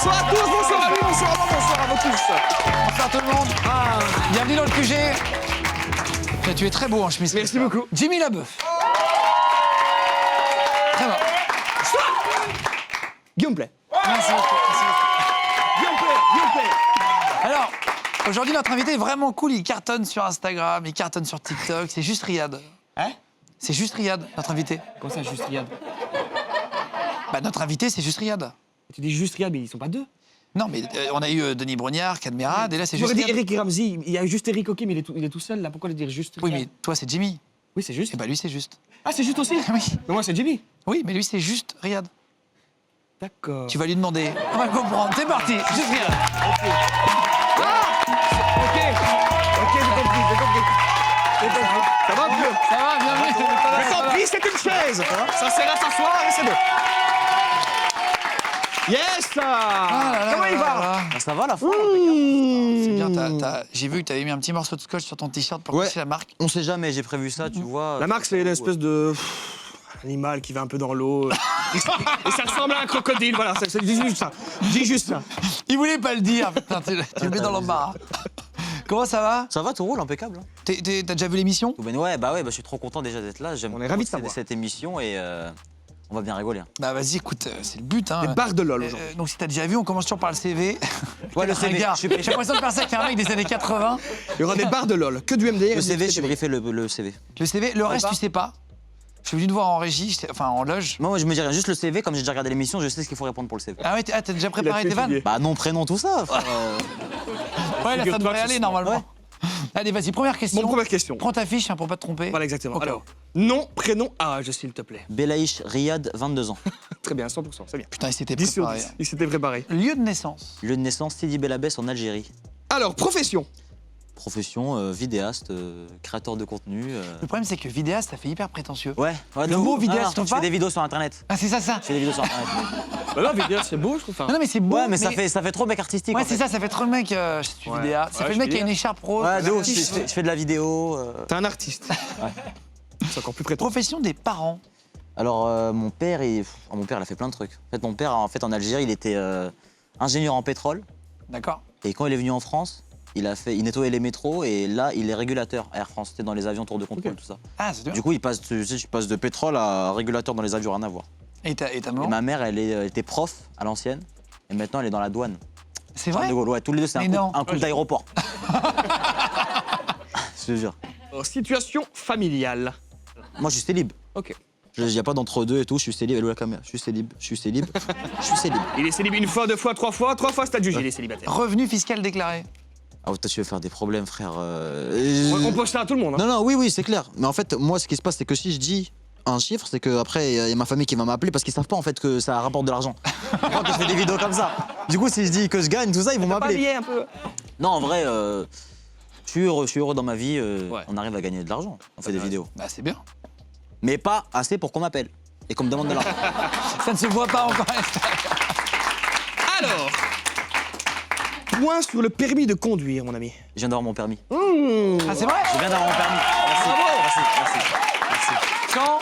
Bonsoir à tous, bonsoir à lui, bonsoir à moi, bonsoir à vous tous. Bonsoir tout le monde. Bienvenue dans le QG. Tu es très beau en chemise. Merci beaucoup. Jimmy Labeuf. Très bon. Guillaume Play. Merci beaucoup. Guillaume Play. Alors, aujourd'hui, notre invité est vraiment cool. Il cartonne sur Instagram, il cartonne sur TikTok. C'est juste Riyad. Hein? C'est juste Riyad, notre invité. Comment ça, juste Riyad? Bah, notre invité, c'est juste Riyad. Tu dis juste Riyad, mais ils sont pas deux. Non, mais on a eu Denis Brognard, Cadmerade, et là, c'est juste J'aurais dit Riyad. Eric et Ramsey. Il y a juste Eric, ok, mais il est tout seul là. Pourquoi le dire juste Oui, Riyad? mais toi, c'est Jimmy. Oui, c'est juste. Et bah, lui, c'est juste. Ah, c'est juste aussi? Oui. Mais moi, c'est Jimmy. Oui, mais lui, c'est juste Riyad. D'accord. Tu vas lui demander. On va comprendre. C'est parti. Juste Riyad. Ok, j'ai compris. Ça va, Guillaume? Ça va, bienvenue. Je t'en prie, c'est une chaise. Ça sert à s'asseoir et c'est bon. Yes! Comment il va? Ça va la foi? C'est bien, j'ai vu que tu avais mis un petit morceau de scotch sur ton t-shirt pour cacher la marque. On sait jamais, j'ai prévu ça, tu vois. La marque, c'est une espèce de animal qui va un peu dans l'eau. Et ça ressemble à un crocodile, voilà. Dis juste ça. Dis juste ça. Il voulait pas le dire, putain, tu le mets dans l'embarras. Comment ça va? Ça va, tout roule, impeccable. Hein. T'as déjà vu l'émission? Ouais, je suis trop content déjà d'être là. J'aime On est ravis de beaucoup savoir. cette émission et on va bien rigoler. Hein. Bah vas-y, écoute, c'est le but. Hein. Des barres de LOL aujourd'hui. Donc si t'as déjà vu, on commence toujours par le CV. Ouais, le CV. Regarde, j'ai l'impression de faire ça avec un mec des années 80. Il y aura des barres de LOL, que du MDR. Le CV, j'ai briefé le CV. Le CV, le reste, tu sais pas. Je suis venu te voir en régie, enfin en loge. Moi, je me dis rien, juste le CV, comme j'ai déjà regardé l'émission, je sais ce qu'il faut répondre pour le CV. Ah ouais, t'as déjà préparé tes vannes? Bah, nom, prénom, tout ça. frère, Ouais, là, ça devrait aller normalement. Allez, vas-y, première question. Bon, première question. Prends ta fiche hein, pour pas te tromper. Voilà, exactement. Ok. Alors, nom, prénom, âge, s'il te plaît. Belaïch Riyad, 22 ans. Très bien, 100%, c'est bien. Putain, il s'était 10 sur préparé. 10, il s'était préparé. Lieu de naissance. Lieu de naissance, Sidi Bel Abbès en Algérie. Alors, profession. Profession, vidéaste, créateur de contenu. Le problème, c'est que vidéaste, ça fait hyper prétentieux. Ouais, Le de mot ouf. vidéaste, Je tu fais trouves pas des vidéos sur internet. Ah, c'est ça. Je fais des vidéos sur internet. Bah non, vidéo, c'est beau, je trouve. Non, mais c'est beau. Ouais, mais ça fait trop mec artistique. Ouais, en c'est fait. ça fait trop le mec. Je suis Ouais. vidéaste. Ça Ouais, fait je le mec suis qui a une écharpe rose. Ouais, de ouf, je artiste. fais de la vidéo. T'es un artiste. C'est encore plus prétentieux. Profession des parents. Alors, mon père, il a fait plein de trucs. En fait, mon père, en Algérie, il était ingénieur en pétrole. D'accord. Et quand il est venu en France, il nettoyait les métros et là, il est régulateur à Air France. C'était dans les avions tour de contrôle, tout ça. Ah, c'est bien. Du coup, il passe de pétrole à régulateur dans les avions, rien à voir. Et ta Et maman ma mère, elle était prof à l'ancienne et maintenant, elle est dans la douane. C'est Charles vrai? de Gaulle, ouais, tous les deux, c'est Mais non. un coup d'aéroport. Je te jure. Alors, situation familiale. Moi, je suis célib. Ok. Il n'y a pas d'entre-deux et tout, je suis célib. Elle est où la caméra? Je suis célib. Je suis célib. Il est célibataire une fois, deux fois, trois fois stade juge, il est célibataire. Revenu fiscal déclaré. Ah, toi, tu veux faire des problèmes, frère. On pose ça à tout le monde. Hein. Non, oui, c'est clair. Mais en fait, moi, ce qui se passe, c'est que si je dis un chiffre, c'est qu'après, il y a ma famille qui va m'appeler parce qu'ils savent pas, en fait, que ça rapporte de l'argent. Moi, que je fais des vidéos comme ça. Du coup, si je dis que je gagne, tout ça, ils vont Pas m'appeler. lié un peu. Non, en vrai, je suis heureux dans ma vie. Ouais. On arrive à gagner de l'argent. On fait des vidéos. Bah, c'est bien. Mais pas assez pour qu'on m'appelle et qu'on me demande de l'argent. Ça ne se voit pas encore. Alors, point sur le permis de conduire, mon ami. Je viens d'avoir mon permis. Ah, c'est vrai? Je viens d'avoir mon permis. Merci. Quand?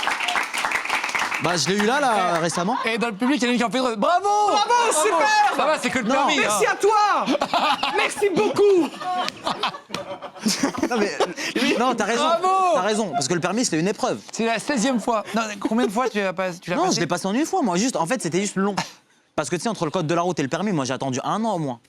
Bah, je l'ai eu là, récemment. Et dans le public, il y en a qui ont fait Bravo! Bravo, super! Ça va, c'est que le permis. Merci hein. à toi. Merci beaucoup. Non, mais. Non, t'as raison. Bravo! T'as raison. Parce que le permis, c'était une épreuve. C'est la 16e fois. Non, combien de fois tu l'as passé? Non, je l'ai passé en une fois, moi. En fait, c'était juste long. Parce que tu sais, entre le code de la route et le permis, moi, j'ai attendu 1 an au moins.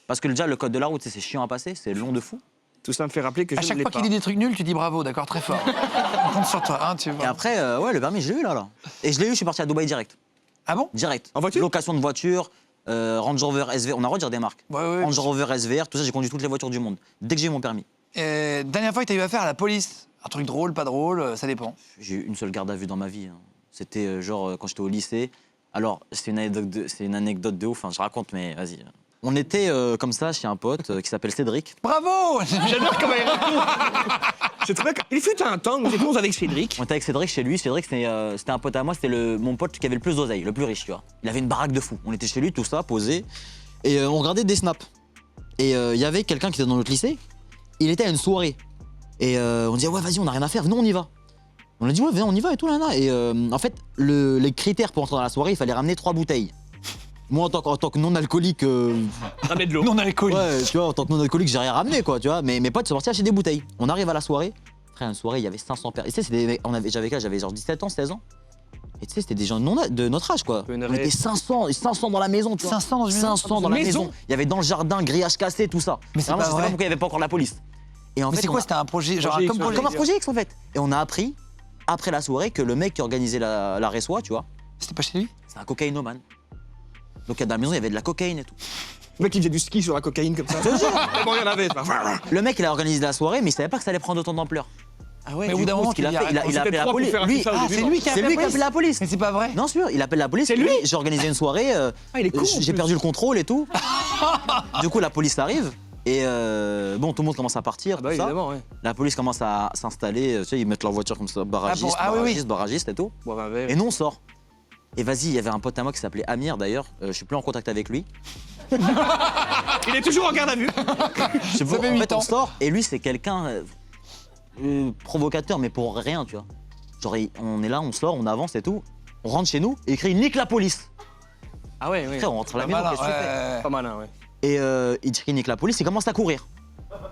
Parce que déjà, le code de la route, tu sais, c'est chiant à passer, c'est long de fou. Tout ça me fait rappeler que À je ne chaque l'ai fois pas. qu'il dit des trucs nuls, tu dis bravo, d'accord, très fort. On compte sur toi, hein, tu Et vois. après, ouais, le permis, je l'ai eu là. Et je l'ai eu, je suis parti à Dubaï direct. Ah bon? Direct. En voiture? Location de voiture, Range Rover SVR. On a le droit de dire des marques. Ouais. Range Rover SVR, tout ça, j'ai conduit toutes les voitures du monde. Dès que j'ai eu mon permis. Dernière fois que tu as eu affaire à la police, un truc drôle, pas drôle, ça dépend. J'ai eu une seule garde à vue dans ma vie. Hein. C'était genre quand j'étais au lycée. Alors, c'est une anecdote de ouf, hein, je raconte, mais vas-y. On était comme ça chez un pote qui s'appelle Cédric. Bravo! J'adore comment il raconte. C'est très bien. Il fut un temps, nous étions avec Cédric. On était avec Cédric chez lui. Cédric, c'était un pote à moi, c'était mon pote qui avait le plus d'oseille, le plus riche, tu vois. Il avait une baraque de fou. On était chez lui, tout ça, posé. Et on regardait des snaps. Et il y avait quelqu'un qui était dans notre lycée. Il était à une soirée. Et on disait, ouais, vas-y, on n'a rien à faire, venons, on y va. On a dit, ouais, viens, on y va et tout, là, là. Et en fait, les critères pour entrer dans la soirée, il fallait ramener 3 bouteilles. Moi, en tant que non-alcoolique, Ramener de l'eau. Non, on a les colis. ouais, tu vois, en tant que non-alcoolique, j'ai rien ramené, quoi, tu vois. Mais mes potes sont partis acheter des bouteilles. On arrive à la soirée. Frère, une soirée, il y avait 500 personnes. Tu sais, j'avais genre 17 ans, 16 ans. Et tu sais, c'était des gens de notre âge, quoi. Une On était 500 dans la maison, tu vois. 500 dans une maison 500 dans la maison. Il y avait dans le jardin, grillage cassé, tout ça. Mais c'est Vraiment, pas je sais vrai. pas pourquoi il n'y avait pas encore la police. Et en Mais fait, c'est on quoi, a- c'était un projet, genre Projet comme X, projet comme un dire. projet X, en fait. Et on a appris, après la soirée, que le mec qui organisait la résoie, tu vois, C'était pas chez lui? c'est un cocaïnomane. Donc dans la maison, il y avait de la cocaïne et tout. Le mec qui faisait du ski sur la cocaïne comme ça. Bon, il y en avait. Le mec, il a organisé la soirée, mais il savait pas que ça allait prendre autant d'ampleur. Ah ouais. Mais au bout Du d'un coup, moment, ce qu'il a tu fait, dis, il a arrête, appelé la trop pour police. faire un Lui, FIFA au Ah, début, c'est non. lui qui a c'est lui qui a appelé la police. Mais c'est pas vrai. Non, sûr, il appelle la police. C'est lui J'ai organisé une soirée. il est con, en J'ai plus. perdu le contrôle et tout. Du coup, la police arrive. Et bon, tout le monde commence à partir. Ah bah tout ça. évidemment, ouais. La police commence à s'installer. Tu sais, ils mettent leur voiture comme ça, barragiste, Ah, oui, oui. barragiste, barragiste et tout. Boire un verre. Et nous, on sort. Et vas-y, il y avait un pote à moi qui s'appelait Amir d'ailleurs. Je suis plus en contact avec lui. Il est toujours en garde à vue. Je sais pas, fait en 8 fait, ans. on sort. Et lui, c'est quelqu'un provocateur, mais pour rien, tu vois. Genre, on est là, on sort, on avance et tout. On rentre chez nous et il crie nique la police. Ah ouais, ouais. Frère, on rentre à la Pas maison, malin, qu'est-ce que tu fais ouais. Pas malin, ouais. Et il crie nique la police, il commence à courir.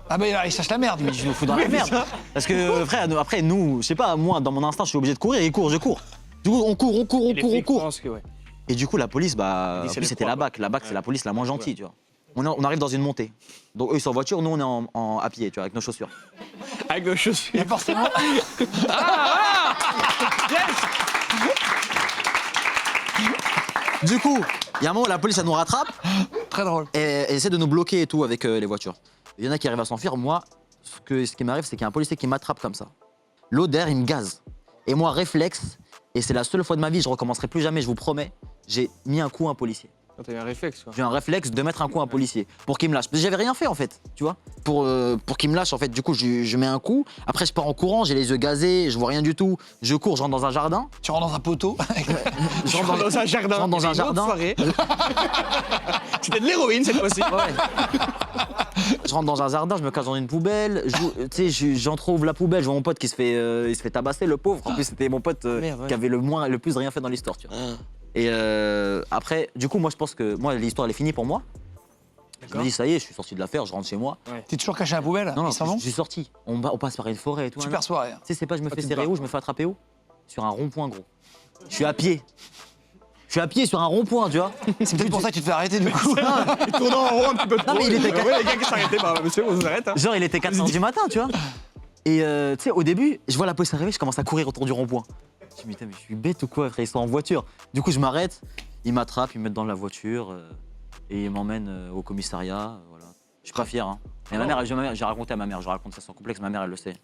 Ah bah il cherche la merde. Mais je me fous dans la merde. Parce que frère, après nous, je sais pas, moi dans mon instinct, je suis obligé de courir, il court, je cours. Du coup, on court, Les on flics court. pensent que, ouais. Et du coup, la police, bah, Ils disent, en c'est plus, les c'était proies, la BAC. quoi. La BAC, c'est la police la moins gentille, tu vois. On arrive dans une montée. Donc eux, ils sont en voiture, nous, on est à pied, tu vois, avec nos chaussures. Avec le chaussure. Et forcément. Du coup, il y a un moment, la police, elle nous rattrape Très drôle. et elle essaie de nous bloquer et tout avec les voitures. Il y en a qui arrivent à s'enfuir. Moi, ce qui m'arrive, c'est qu'il y a un policier qui m'attrape comme ça. L'odeur, il me gaze. Et moi, réflexe, et c'est la seule fois de ma vie, je recommencerai plus jamais, je vous promets, j'ai mis un coup à un policier. T'as eu un réflexe, quoi. J'ai un réflexe de mettre un coup à un policier pour qu'il me lâche. Parce que j'avais rien fait en fait, tu vois. Pour qu'il me lâche en fait. Du coup, je mets un coup. Après, je pars en courant, j'ai les yeux gazés, je vois rien du tout. Je cours, je rentre dans un jardin. Tu rentres dans un poteau. Je rentre Dans un jardin. je rentre dans un Il y avait une autre jardin. soirée. C'était de l'héroïne cette fois-ci. Ouais. Je rentre dans un jardin, je me cache dans une poubelle. Tu sais, j'entrouvre la poubelle, je vois mon pote qui se fait tabasser, le pauvre. En plus, c'était mon pote Merde, ouais. qui avait le plus rien fait dans l'histoire, tu vois. Et après, du coup, moi, je pense que moi, l'histoire, elle est finie pour moi. Je me dis, ça y est, je suis sorti de l'affaire, je rentre chez moi. T'es toujours caché à la poubelle. Non, non, Ils s'en vont. je suis sorti. On passe par une forêt et tout. Super soirée. Tu sais, c'est pas je me fais tu me serrer parles. où, je me fais attraper où? Sur un rond-point, gros. Je suis à pied. Je suis à pied sur un rond-point, tu vois. C'est peut-être pour ça que tu te fais arrêter du coup. Il tournait en rond un petit peu trop. Non, mais il était Ouais, les gars qui s'arrêtaient, bah monsieur, on vous arrête. Hein. Genre, il était 4h du matin, tu vois. Et tu sais, au début, je vois la police arriver, je commence à courir autour du rond-point. Je me dis, putain, mais je suis bête ou quoi, frère, ils sont en voiture. Du coup, je m'arrête, ils m'attrapent, ils me mettent dans la voiture et ils m'emmènent au commissariat. Voilà. Je suis pas fier, hein. Mais ma mère, j'ai raconté à ma mère, je raconte ça sans complexe, ma mère, elle le sait.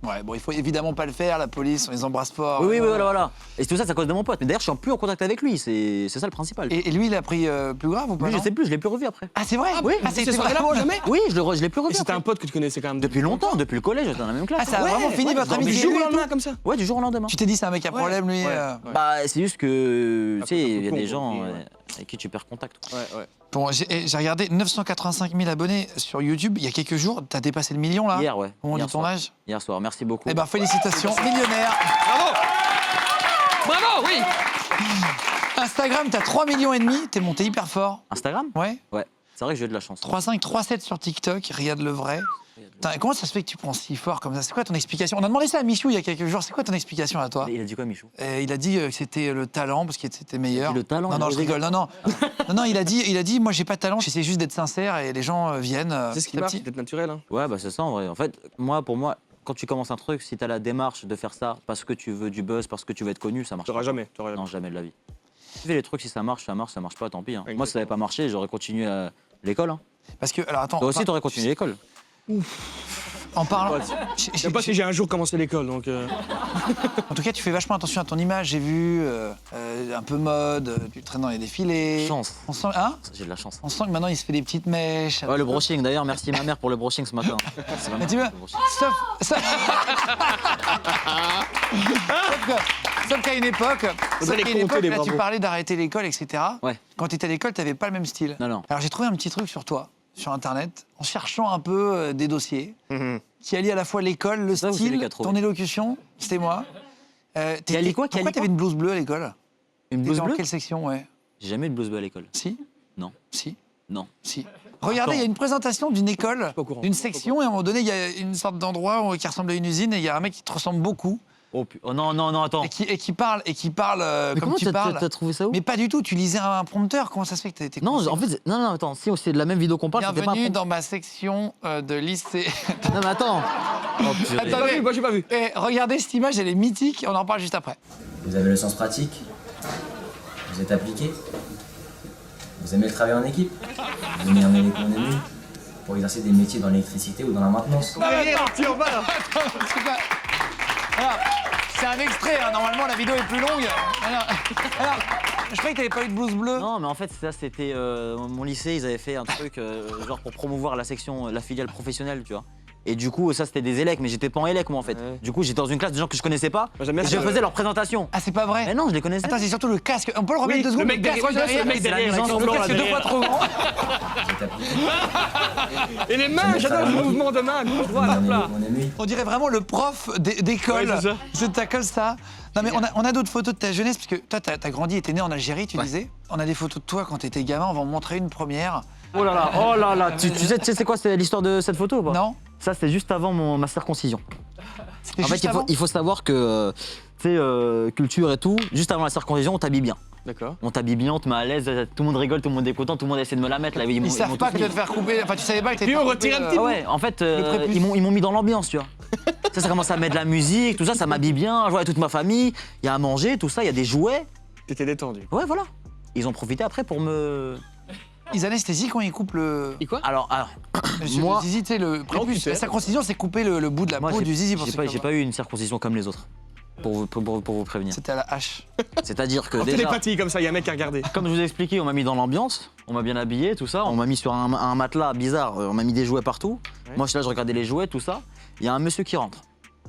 Ouais, bon, il faut évidemment pas le faire. La police, on les embrasse fort. Oui, voilà. Et tout ça, c'est à cause de mon pote. Mais d'ailleurs, je suis plus en contact avec lui, c'est ça le principal. Et lui, il a pris plus grave ou pas? Lui, je non sais plus, je l'ai plus revu après. Ah, c'est vrai. oui, Ah, c'est c'était soirée-là, vraiment jamais. Oui, je l'ai plus Et revu. c'était après. un pote que tu connaissais quand même Depuis longtemps, depuis le collège, j'étais dans la même classe. Ah, ça a vraiment fini votre Du amitié. jour au lendemain, comme ça. Ouais, du jour au lendemain. Tu t'es dit, c'est un mec à problème, lui. Ouais. Bah, c'est juste que, tu Après, sais, c'est un peu il y a con, des quoi, gens mais ouais. avec qui tu perds contact. quoi. Ouais. Bon, j'ai regardé 985 000 abonnés sur YouTube il y a quelques jours. T'as dépassé le million là Hier, ouais. au moment Hier du soir. tournage. Hier soir, merci beaucoup. Eh ben, félicitations, millionnaire. Bravo, oui. Instagram, t'as 3,5 millions. T'es monté hyper fort. Instagram? Ouais. Ouais, c'est vrai que j'ai eu de la chance. 3,5, 3,7 sur TikTok. Riyad le vrai. Putain, comment ça se fait que tu prends si fort comme ça? C'est quoi ton explication? On a demandé ça à Michou il y a quelques jours. C'est quoi ton explication à toi? Il a dit quoi, Michou? Il a dit que c'était le talent parce qu'il était meilleur. Le talent, Non, il non, a je osé rigole. Non, il a dit, moi j'ai pas de talent, j'essaie juste d'être sincère et les gens viennent. C'est ce qui petit à marche, petit. c'est naturel. Hein. Ouais, bah c'est ça en vrai. En fait, pour moi, quand tu commences un truc, si t'as la démarche de faire ça parce que tu veux du buzz, parce que tu veux être connu, ça marche T'auras pas. jamais. Non, jamais de la vie. Tu fais les trucs, si ça marche pas, tant pis. Hein. Exactement. Moi, si ça n'avait pas marché, j'aurais continué l'école. Hein. Parce que, alors attends. Toi aussi, t'aurais continué l'école. En parlant. Ouais, Je sais pas si j'ai un jour commencé l'école, donc. En tout cas, tu fais vachement attention à ton image. J'ai vu un peu mode, tu traînes dans les défilés. Chance. On sent, hein J'ai de la chance. On sent que maintenant il se fait des petites mèches. Ouais, le brushing, d'ailleurs, merci ma mère pour le brushing ce matin. C'est ma Mais mère tu qui vois, fait le brushing. sauf qu'à une époque, Faudrait les qu'à une compter, époque, les là, tu bravos. parlais d'arrêter l'école, etc. Ouais. Quand tu étais à l'école, tu n'avais pas le même style. Non. Alors j'ai trouvé un petit truc sur toi, sur Internet, en cherchant un peu des dossiers qui allient à la fois l'école, le Ça, ou c'est lui style, qui a trouvé ton élocution. C'était moi. Qui allie quoi, qui Pourquoi allie tu avais quoi une blouse bleue à l'école? Une T'étais blouse en bleue? quelle section, ouais? J'ai jamais eu de blues bleu à l'école. Si. Non. Si. Non. Si. Regardez, il y a une présentation d'une école, pas au courant. d'une section, et à un moment donné, il y a une sorte d'endroit qui ressemble à une usine, et il y a un mec qui te ressemble beaucoup, Oh non, attends. et qui parle Mais comme comment tu parles. t'as trouvé ça où? Mais pas du tout, tu lisais un prompteur, comment ça se fait que t'as été Non, coincé en fait, non, attends, si c'est de la même vidéo qu'on parle, c'était pas un Bienvenue prompt. dans ma section de lycée. Non, mais attends. Oh, purée. Attends, Pas vu, moi j'ai pas vu. Et regardez cette image, elle est mythique, on en parle juste après. Vous avez le sens pratique. Vous êtes appliqué. Vous aimez le travail en équipe. Vous aimez amener l'économie pour exercer des métiers dans l'électricité ou dans la maintenance. Tu en bas là. C'est quoi Alors, c'est un extrait, hein, normalement la vidéo est plus longue. Alors, je croyais que t'avais pas eu de blouse bleue. Non, mais en fait, ça, c'était mon lycée, ils avaient fait un truc genre pour promouvoir la section, la filiale professionnelle, tu vois. Et du coup, ça, c'était des élèves, mais j'étais pas en élève, moi, en fait. Ouais. Du coup, j'étais dans une classe de gens que je connaissais pas. Moi, j'aime bien Et ça, je faisais leur présentation. Ah, c'est pas vrai. Mais non, je les connaissais. Attends, c'est surtout le casque. On peut le remettre Oui, 2 secondes. le mec derrière, casque le mec derrière, derrière, c'est avec le son blanc, casque là, deux fois derrière. trop grand. Vous êtes appliqué. Et les mains, j'adore le mouvement de main, gauche, droite, hop là. l'économie. On dirait vraiment le prof d'école. Ouais, c'est ça. C'est comme ça. Non, mais on a d'autres photos de ta jeunesse, parce que toi, t'as grandi et t'es né en Algérie, tu disais. On a des photos de toi quand t'étais gamin, on va en montrer une première. Oh là là, tu sais c'est quoi c'est l'histoire de cette photo ou pas? Non? Ça, c'était juste avant ma circoncision. C'était En fait, juste avant. il faut savoir que, tu sais, culture et tout, juste avant la circoncision, on t'habille bien. D'accord. On t'habille bien, on te met à l'aise, tout le monde rigole, tout le monde est content, tout le monde essaie de me la mettre. Là, Ils savent pas que tu vas te faire couper. Enfin, tu savais pas que t'étais. Puis on retire un petit Ah ouais, en fait, prépuce. ils m'ont mis dans l'ambiance, tu vois. Ça commence à mettre de la musique, tout ça, ça m'habille bien. Je vois toute ma famille, il y a à manger, tout ça, il y a des jouets. T'étais détendu. Ouais, voilà. Ils ont profité après pour me. Ils anesthésient quand ils coupent le. Et quoi? Alors Le zizi, tu sais, le prépuce. tu sais. La circoncision, c'est couper le bout de la moi, peau du zizi pour j'ai ceux pas, qui j'ai en pas eu une circoncision comme les autres. Pour vous prévenir. C'était à la hache. C'est-à-dire que En déjà, télépathie comme ça, il y a un mec qui a regardé. comme je vous ai expliqué, on m'a mis dans l'ambiance, on m'a bien habillé, tout ça. On m'a mis sur un matelas bizarre, on m'a mis des jouets partout. Ouais. Moi, je suis là, je regardais les jouets, tout ça. Il y a un monsieur qui rentre.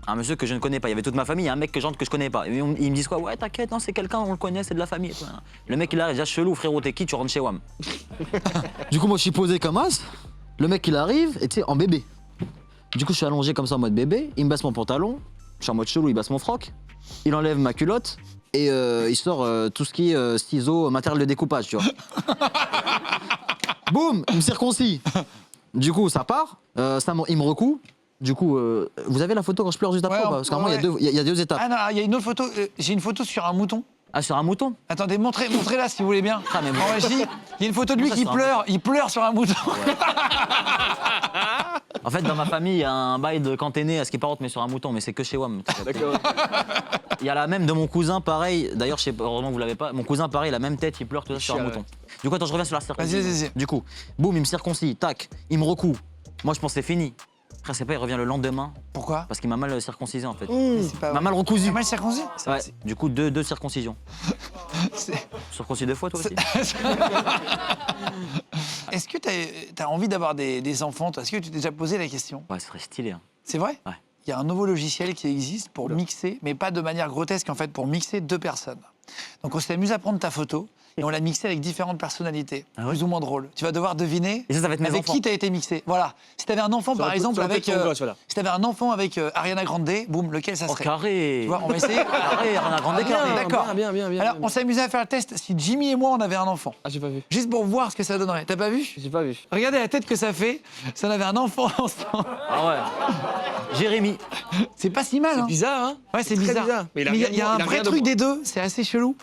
Un monsieur que je ne connais pas. Il y avait toute ma famille, il y a un mec que j'entre que je connais pas. Et ils me disent quoi? Ouais, t'inquiète, non, c'est quelqu'un, on le connaît, c'est de la famille. Le mec, il arrive, déjà chelou, frérot, t'es qui? Tu rentres chez WAM. Du coup, moi, je suis posé comme as. Le mec, il arrive, et tu sais, en bébé. Du coup, je suis allongé comme ça en mode bébé. Il me baisse mon pantalon. Je suis en mode chelou, il baisse mon froc. Il enlève ma culotte. Et il sort tout ce qui est ciseaux, matériel de découpage, tu vois. Boum, il me circoncis. Du coup, ça part. Il me recoue. Du coup, vous avez la photo quand je pleure juste après Ouais, ou pas? Parce qu'à un moment, il y a deux étapes. Ah non, il y a une autre photo. J'ai une photo sur un mouton. Ah, sur un mouton? Attendez, montrez-la si vous voulez bien. Ah, mais bon. En régie, il y a une photo de lui Ça, qui c'est un pleure. Il pleure sur un mouton. En fait, dans ma famille, il y a un bail de quand t'es né, à ce qui part, mais sur un mouton, mais c'est que chez WAM. D'accord. Il y a la même de mon cousin, pareil. D'ailleurs, je sais pas, heureusement que vous l'avez pas. Mon cousin, pareil, la même tête, il pleure tout ça sur un Chial, mouton. Du coup, attends, je reviens sur la circoncision. Vas-y. Du coup, boum, il me circoncis, tac, il me recoue. Moi, je pense que c'est fini. Après, c'est pas, il revient le lendemain Pourquoi? parce qu'il m'a mal circoncisé en fait. C'est pas Il m'a vrai. mal recousu. T'as mal circoncis? Ouais. Du coup, deux circoncisions. C'est- Circoncis 2 fois, toi aussi? Est-ce que t'as envie d'avoir des enfants, toi? Est-ce que tu t'es déjà posé la question? Ouais, ce serait stylé. Hein. C'est vrai? Ouais. Il y a un nouveau logiciel qui existe pour mixer, mais pas de manière grotesque en fait, pour mixer 2 personnes. Donc on s'est amusé à prendre ta photo et on l'a mixée avec différentes personnalités, Ah ouais plus ou moins drôles. Tu vas devoir deviner Et ça va être mes avec enfants. qui t'as été mixé. Voilà. Si t'avais un enfant par exemple avec, si t'avais un enfant avec Ariana Grande, boum, lequel ça Oh, serait? carré. Tu vois, on va essayer. Carré, on a grande écart. D'accord. Bien. Alors on s'est amusé à faire le test si Jimmy et moi on avait un enfant, Ah, j'ai pas vu. juste pour voir ce que ça donnerait. T'as pas vu? J'ai pas vu. Regardez la tête que ça fait. Si on avait un enfant ensemble, Ah ouais. Jérémy. c'est pas si mal. Hein. Bizarre, hein? Ouais, c'est très bizarre. Mais Mais il y a un vrai rien de truc bon. des deux, c'est assez chelou.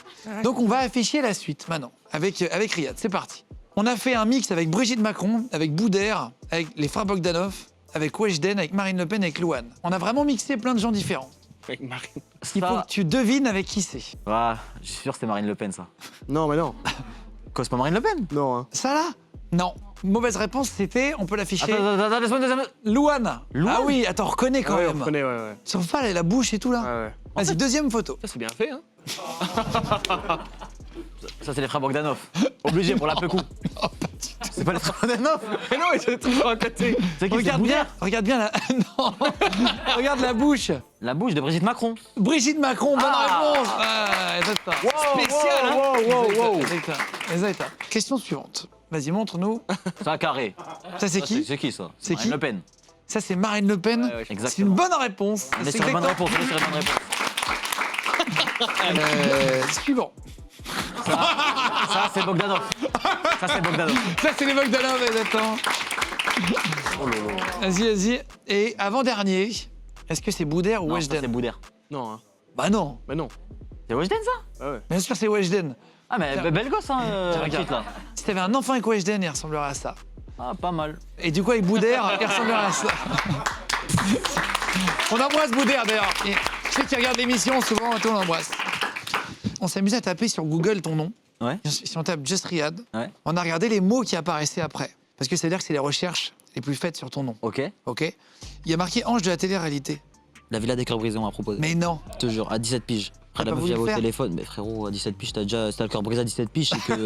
Donc on va afficher la suite maintenant, avec Riyad. C'est parti. On a fait un mix avec Brigitte Macron, avec Boudère, avec les frères Bogdanov, avec Weshden, avec Marine Le Pen, avec Louane. On a vraiment mixé plein de gens différents. Avec Marine. Il faut que tu devines avec qui c'est. Ouais, je suis sûr que c'est Marine Le Pen, ça. Non, mais non. Quoi, c'est pas Marine Le Pen? Non, hein. Ça là? Non. Mauvaise réponse, c'était, on peut l'afficher, Attends, laisse-moi. Louane. Louane. Ah oui, attends, reconnais quand Ouais, on même. reconnaît, ouais. Sauf pas la bouche et tout là. Ouais. Vas-y, deuxième photo. Ça, c'est bien fait, hein? Ça, c'est les frères Bogdanov. Obligé pour la coup. C'est pas les frères Bogdanov? Mais non, ils sont toujours à côté. C'est qui? Regarde bien la... Non. Regarde la bouche. La bouche de Brigitte Macron. Brigitte Macron, bonne réponse. Ah, exactement. Spécial, hein? Exactement. Question suivante. Vas-y, montre-nous. C'est un carré. Ça, c'est qui? C'est qui ça? C'est Marine qui Le Pen. Ça, c'est Marine Le Pen. Ouais, C'est exactement. une bonne réponse. On est C'est sur la bonne exactement- réponse. On est sur la bonne réponse. Suivant. Ça Ça, c'est Bogdanov. Ça, c'est Bogdanov. Ça, c'est les Bogdanov, attends. Vas-y. Et avant-dernier, est-ce que c'est Boudère ou Non, ça, c'est Weshden? Boudère. Non, hein. Bah non, Mais non. C'est Weshden, ça? Ah ouais. bien sûr c'est Weshden. Ah, mais belle gosse, hein, Tiens, la regarde. petite, là. Si t'avais un enfant avec Weshden, il ressemblerait à ça. Ah, pas mal. Et du coup, avec Boudère, il ressemblerait à ça. On embrasse Boudère, d'ailleurs. Et je sais qu'il regarde l'émission souvent, et tout, on l'embrasse. On s'est amusé à taper sur Google ton nom. Ouais. Si on tape Just Riyad, Ouais. on a regardé les mots qui apparaissaient après. Parce que c'est-à-dire que c'est les recherches les plus faites sur ton nom. Ok. Ok. Il y a marqué ange de la télé-réalité. La villa des cœurs brisés, on m'a proposé. Mais non. Je te jure, à 17 piges. T'as Après, la pas meuf voulu j'avais le au faire téléphone. Mais frérot, à 17 piges, t'as le cœur brisé à 17 piges, c'est que.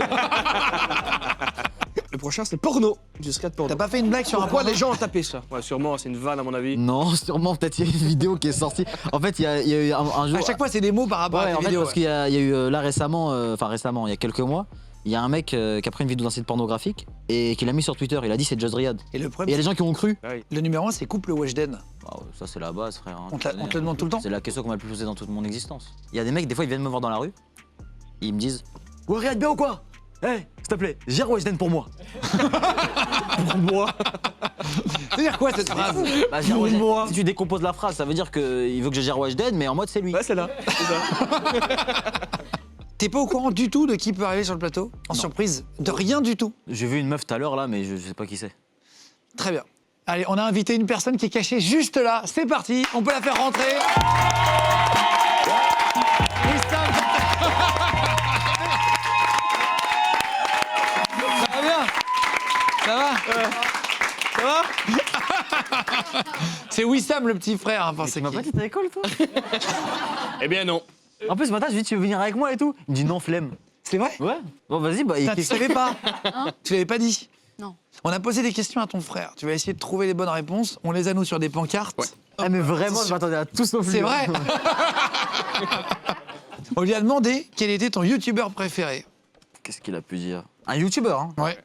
Le prochain, c'est porno. Jusqu'à porno. T'as pas fait une blague sur un Pourquoi porno les gens ont tapé ça? Ouais, sûrement, c'est une vanne à mon avis. Non, sûrement, peut-être il y a une vidéo qui est sortie. En fait, il y a eu un jour. À chaque fois, c'est des mots par rapport Ouais, à en tes fait, vidéos. parce qu'il y a eu là récemment, il y a quelques mois, il y a un mec qui a pris une vidéo d'un site pornographique et qui l'a mis sur Twitter. Il a dit c'est Just Riyad. Et le Et il y problème, a des gens qui ont cru. le numéro 1, c'est couple Weshden. Ah ouais, ça, c'est la base, frère. hein, On tu te la- connais, on te le demande tout le temps. C'est la question qu'on m'a le plus posée dans toute mon existence. Il y a des mecs, des fois, ils viennent me voir dans la rue. Ils me disent ouais, Riyad, bien ou quoi? Hey, s'il te plaît, gère Weshden pour moi. Pour moi. C'est-à-dire quoi cette phrase? Bah, gère Pour Weshden. moi. Si tu décomposes la phrase, ça veut dire qu'il veut que je gère Weshden, mais en mode c'est lui. Ouais, c'est là. C'est ça. T'es pas au courant du tout de qui peut arriver sur le plateau? En surprise? De rien du tout? J'ai vu une meuf tout à l'heure là, mais je sais pas qui c'est. Très bien. Allez, on a invité une personne qui est cachée juste là. C'est parti, on peut la faire rentrer. Wissam. Ça va bien? Ça va? Ça va? C'est Wissam, le petit frère. Hein, Tu m'as pas dit à l'école, toi? Eh bien, non. En plus, ce matin, je lui ai dit tu veux venir avec moi et tout. Il me dit non, flemme. C'est vrai? Ouais. Bon, vas-y, bah. Putain, tu savais pas? Tu l'avais pas dit? Non. On a posé des questions à ton frère. Tu vas essayer de trouver les bonnes réponses. On les a, nous, sur des pancartes. Ouais. Ah, mais vraiment, je m'attendais à tout sauf lui. C'est vrai. On lui a demandé quel était ton youtubeur préféré. Qu'est-ce qu'il a pu dire? Un youtubeur, hein. Ouais.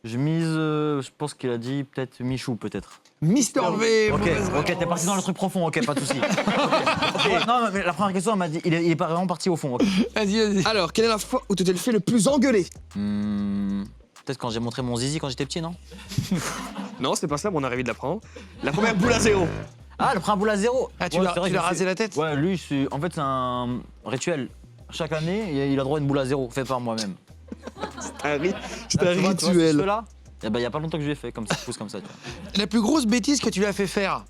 Je mise, je pense qu'il a dit peut-être Michou, peut-être. Mister V. Ok, mauvaise ok, t'es réponse. parti dans le truc profond, ok, pas de soucis. Ok. Non, mais la première question, elle m'a dit, il est pas vraiment parti au fond. ok. Vas-y. Alors, quelle est la fois où tu t'es le fait le plus engueuler? Peut-être quand j'ai montré mon zizi quand j'étais petit, non? Non, c'est pas ça, mais on a rêvé de l'apprendre. La première boule à zéro. Ah, le prend boule à zéro. Ah, tu Ouais, l'as c'est vrai tu que l'as je rasé suis- la tête? Ouais, lui, en fait, c'est un rituel. Chaque année, il a droit à une boule à zéro, fait par moi-même. C'est un Tu vois, rituel. ceux-là, eh ben, il y a pas longtemps que je l'ai fait, comme ça, pousse comme ça, tu vois. La plus grosse bêtise que tu lui as fait faire?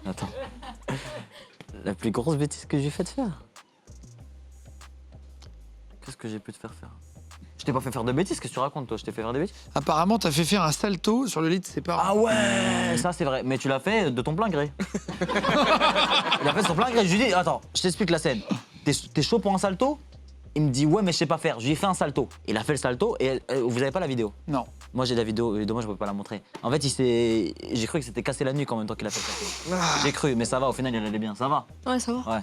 Attends. La plus grosse bêtise que j'ai fait de faire? Qu'est-ce que j'ai pu te faire faire? Je t'ai pas fait faire de bêtises, qu'est-ce que tu racontes, toi? Je t'ai fait faire des bêtises? Apparemment, t'as fait faire un salto sur le lit de ses parents. Ah ouais, ça c'est vrai, mais tu l'as fait de ton plein gré. Il a fait de son plein gré. Je lui dis, attends, je t'explique la scène. T'es chaud pour un salto? Il me dit, ouais, mais je sais pas faire. Je lui ai fait un salto. Il a fait le salto et vous avez pas la vidéo? Non. Moi j'ai la vidéo, dommage, je peux pas la montrer. En fait, j'ai cru que c'était cassé la nuque en même temps qu'il a fait le salto. J'ai cru, mais ça va, au final il allait bien, ça va. Ouais, ça va. Ouais.